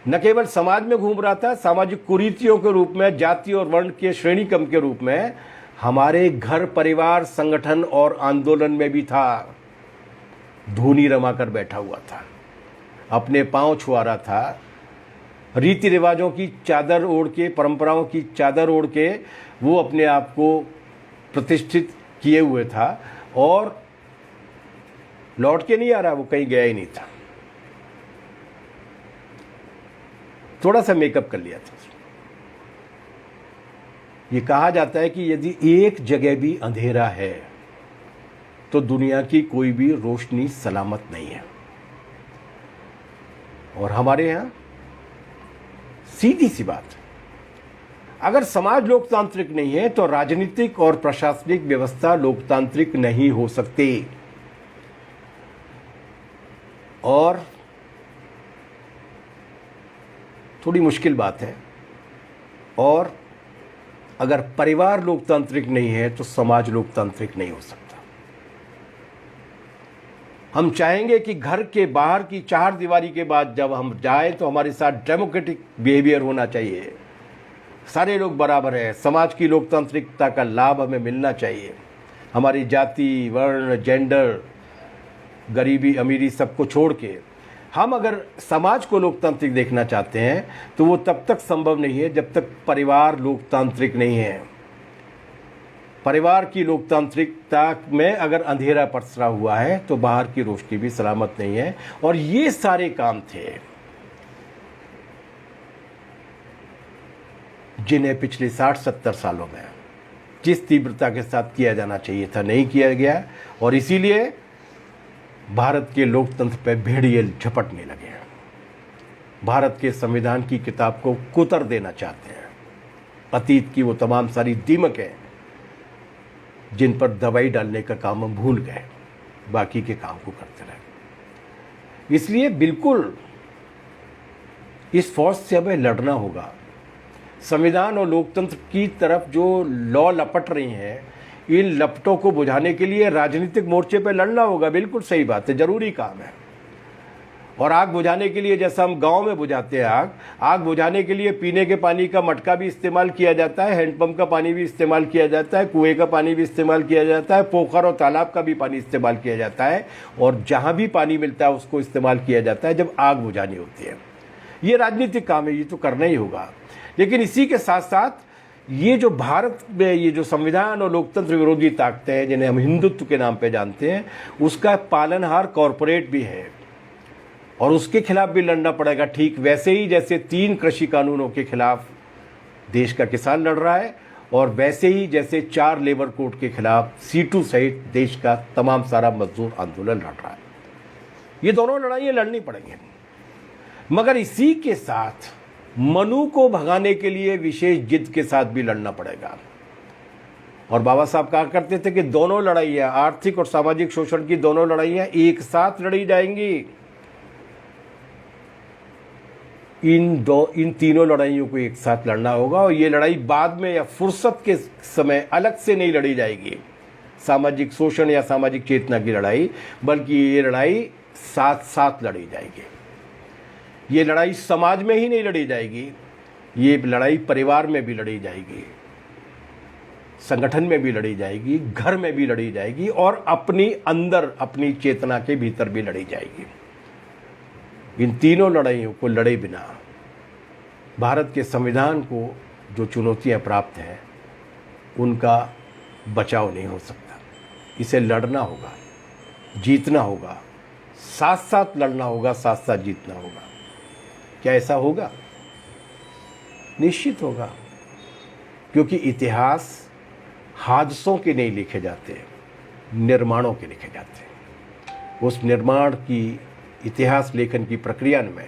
न केवल समाज में घूम रहा था, सामाजिक कुरीतियों के रूप में, जाति और वर्ण के श्रेणी क्रम के रूप में हमारे घर, परिवार, संगठन और आंदोलन में भी था। धूनी रमाकर बैठा हुआ था, अपने पांव छुआ रहा था, रीति रिवाजों की चादर ओढ़ के, परंपराओं की चादर ओढ़ के वो अपने आप को प्रतिष्ठित किए हुए था, और लौट के नहीं आ रहा, वो कहीं गया ही नहीं था। थोड़ा सा मेकअप कर लिया था। ये कहा जाता है कि यदि एक जगह भी अंधेरा है तो दुनिया की कोई भी रोशनी सलामत नहीं है। और हमारे यहां सीधी सी बात, अगर समाज लोकतांत्रिक नहीं है तो राजनीतिक और प्रशासनिक व्यवस्था लोकतांत्रिक नहीं हो सकती। और थोड़ी मुश्किल बात है, और अगर परिवार लोकतांत्रिक नहीं है तो समाज लोकतांत्रिक नहीं हो सकता। हम चाहेंगे कि घर के बाहर की 4 दीवारी के बाद जब हम जाए तो हमारे साथ डेमोक्रेटिक बिहेवियर होना चाहिए, सारे लोग बराबर हैं, समाज की लोकतांत्रिकता का लाभ हमें मिलना चाहिए। हमारी जाति, वर्ण, जेंडर, गरीबी, अमीरी सबको छोड़ के हम अगर समाज को लोकतांत्रिक देखना चाहते हैं तो वो तब तक संभव नहीं है जब तक परिवार लोकतांत्रिक नहीं है। परिवार की लोकतांत्रिकता में अगर अंधेरा पसरा हुआ है तो बाहर की रोशनी भी सलामत नहीं है। और ये सारे काम थे जिन्हें पिछले 60-70 सालों में जिस तीव्रता के साथ किया जाना चाहिए था नहीं किया गया, और इसीलिए भारत के लोकतंत्र पर भेड़िए झपटने लगे हैं। भारत के संविधान की किताब को कुतर देना चाहते हैं। अतीत की वो तमाम सारी दीमकें जिन पर दवाई डालने का काम हम भूल गए, बाकी के काम को करते रहे। इसलिए बिल्कुल इस फौज से हमें लड़ना होगा। संविधान और लोकतंत्र की तरफ जो लौ लपट रही हैं, इन लपटों को बुझाने के लिए राजनीतिक मोर्चे पर लड़ना होगा। बिल्कुल सही बात है, जरूरी काम है। और आग बुझाने के लिए जैसा हम गांव में बुझाते हैं आग बुझाने के लिए पीने के पानी का मटका भी इस्तेमाल किया जाता है, हैंडपंप का पानी भी इस्तेमाल किया जाता है, कुएं का पानी भी इस्तेमाल किया जाता है, पोखर और तालाब का भी पानी इस्तेमाल किया जाता है, और जहां भी पानी मिलता है उसको इस्तेमाल किया जाता है जब आग बुझानी होती है। ये राजनीतिक काम है, ये तो करना ही होगा। लेकिन इसी के साथ साथ ये जो भारत में ये जो संविधान और लोकतंत्र विरोधी ताकतें हैं जिन्हें हम हिंदुत्व के नाम पे जानते हैं, उसका पालनहार कॉरपोरेट भी है और उसके खिलाफ भी लड़ना पड़ेगा। ठीक वैसे ही जैसे 3 कृषि कानूनों के खिलाफ देश का किसान लड़ रहा है, और वैसे ही जैसे 4 लेबर कोड के खिलाफ सीटू सहित देश का तमाम सारा मजदूर आंदोलन लड़ रहा है। ये दोनों लड़ाइयाँ लड़नी पड़ेंगी, मगर इसी के साथ मनु को भगाने के लिए विशेष जिद के साथ भी लड़ना पड़ेगा। और बाबा साहब कहा करते थे कि दोनों लड़ाइयाँ, आर्थिक और सामाजिक शोषण की दोनों लड़ाइयाँ एक साथ लड़ी जाएंगी। इन तीनों लड़ाइयों को एक साथ लड़ना होगा, और ये लड़ाई बाद में या फुर्सत के समय अलग से नहीं लड़ी जाएगी, सामाजिक शोषण या सामाजिक चेतना की लड़ाई, बल्कि ये लड़ाई साथ साथ लड़ी जाएगी। ये लड़ाई समाज में ही नहीं लड़ी जाएगी, ये लड़ाई परिवार में भी लड़ी जाएगी, संगठन में भी लड़ी जाएगी, घर में भी लड़ी जाएगी, और अपनी अंदर अपनी चेतना के भीतर भी लड़ी जाएगी। इन तीनों लड़ाइयों को लड़े बिना भारत के संविधान को जो चुनौतियां प्राप्त हैं उनका बचाव नहीं हो सकता। इसे लड़ना होगा, जीतना होगा, साथ साथ लड़ना होगा, साथ साथ जीतना होगा। क्या ऐसा होगा? निश्चित होगा, क्योंकि इतिहास हादसों के नहीं लिखे जाते, निर्माणों के लिखे जाते हैं। उस निर्माण की इतिहास लेखन की प्रक्रिया में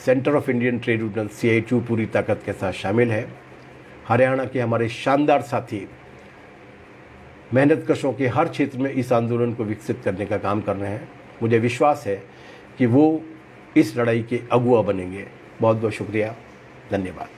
centre of Indian trade union CITU पूरी ताकत के साथ शामिल है। हरियाणा के हमारे शानदार साथी मेहनतकशों के हर क्षेत्र में इस आंदोलन को विकसित करने का काम कर रहे हैं। मुझे विश्वास है कि वो इस लड़ाई के अगुआ बनेंगे। बहुत बहुत शुक्रिया, धन्यवाद।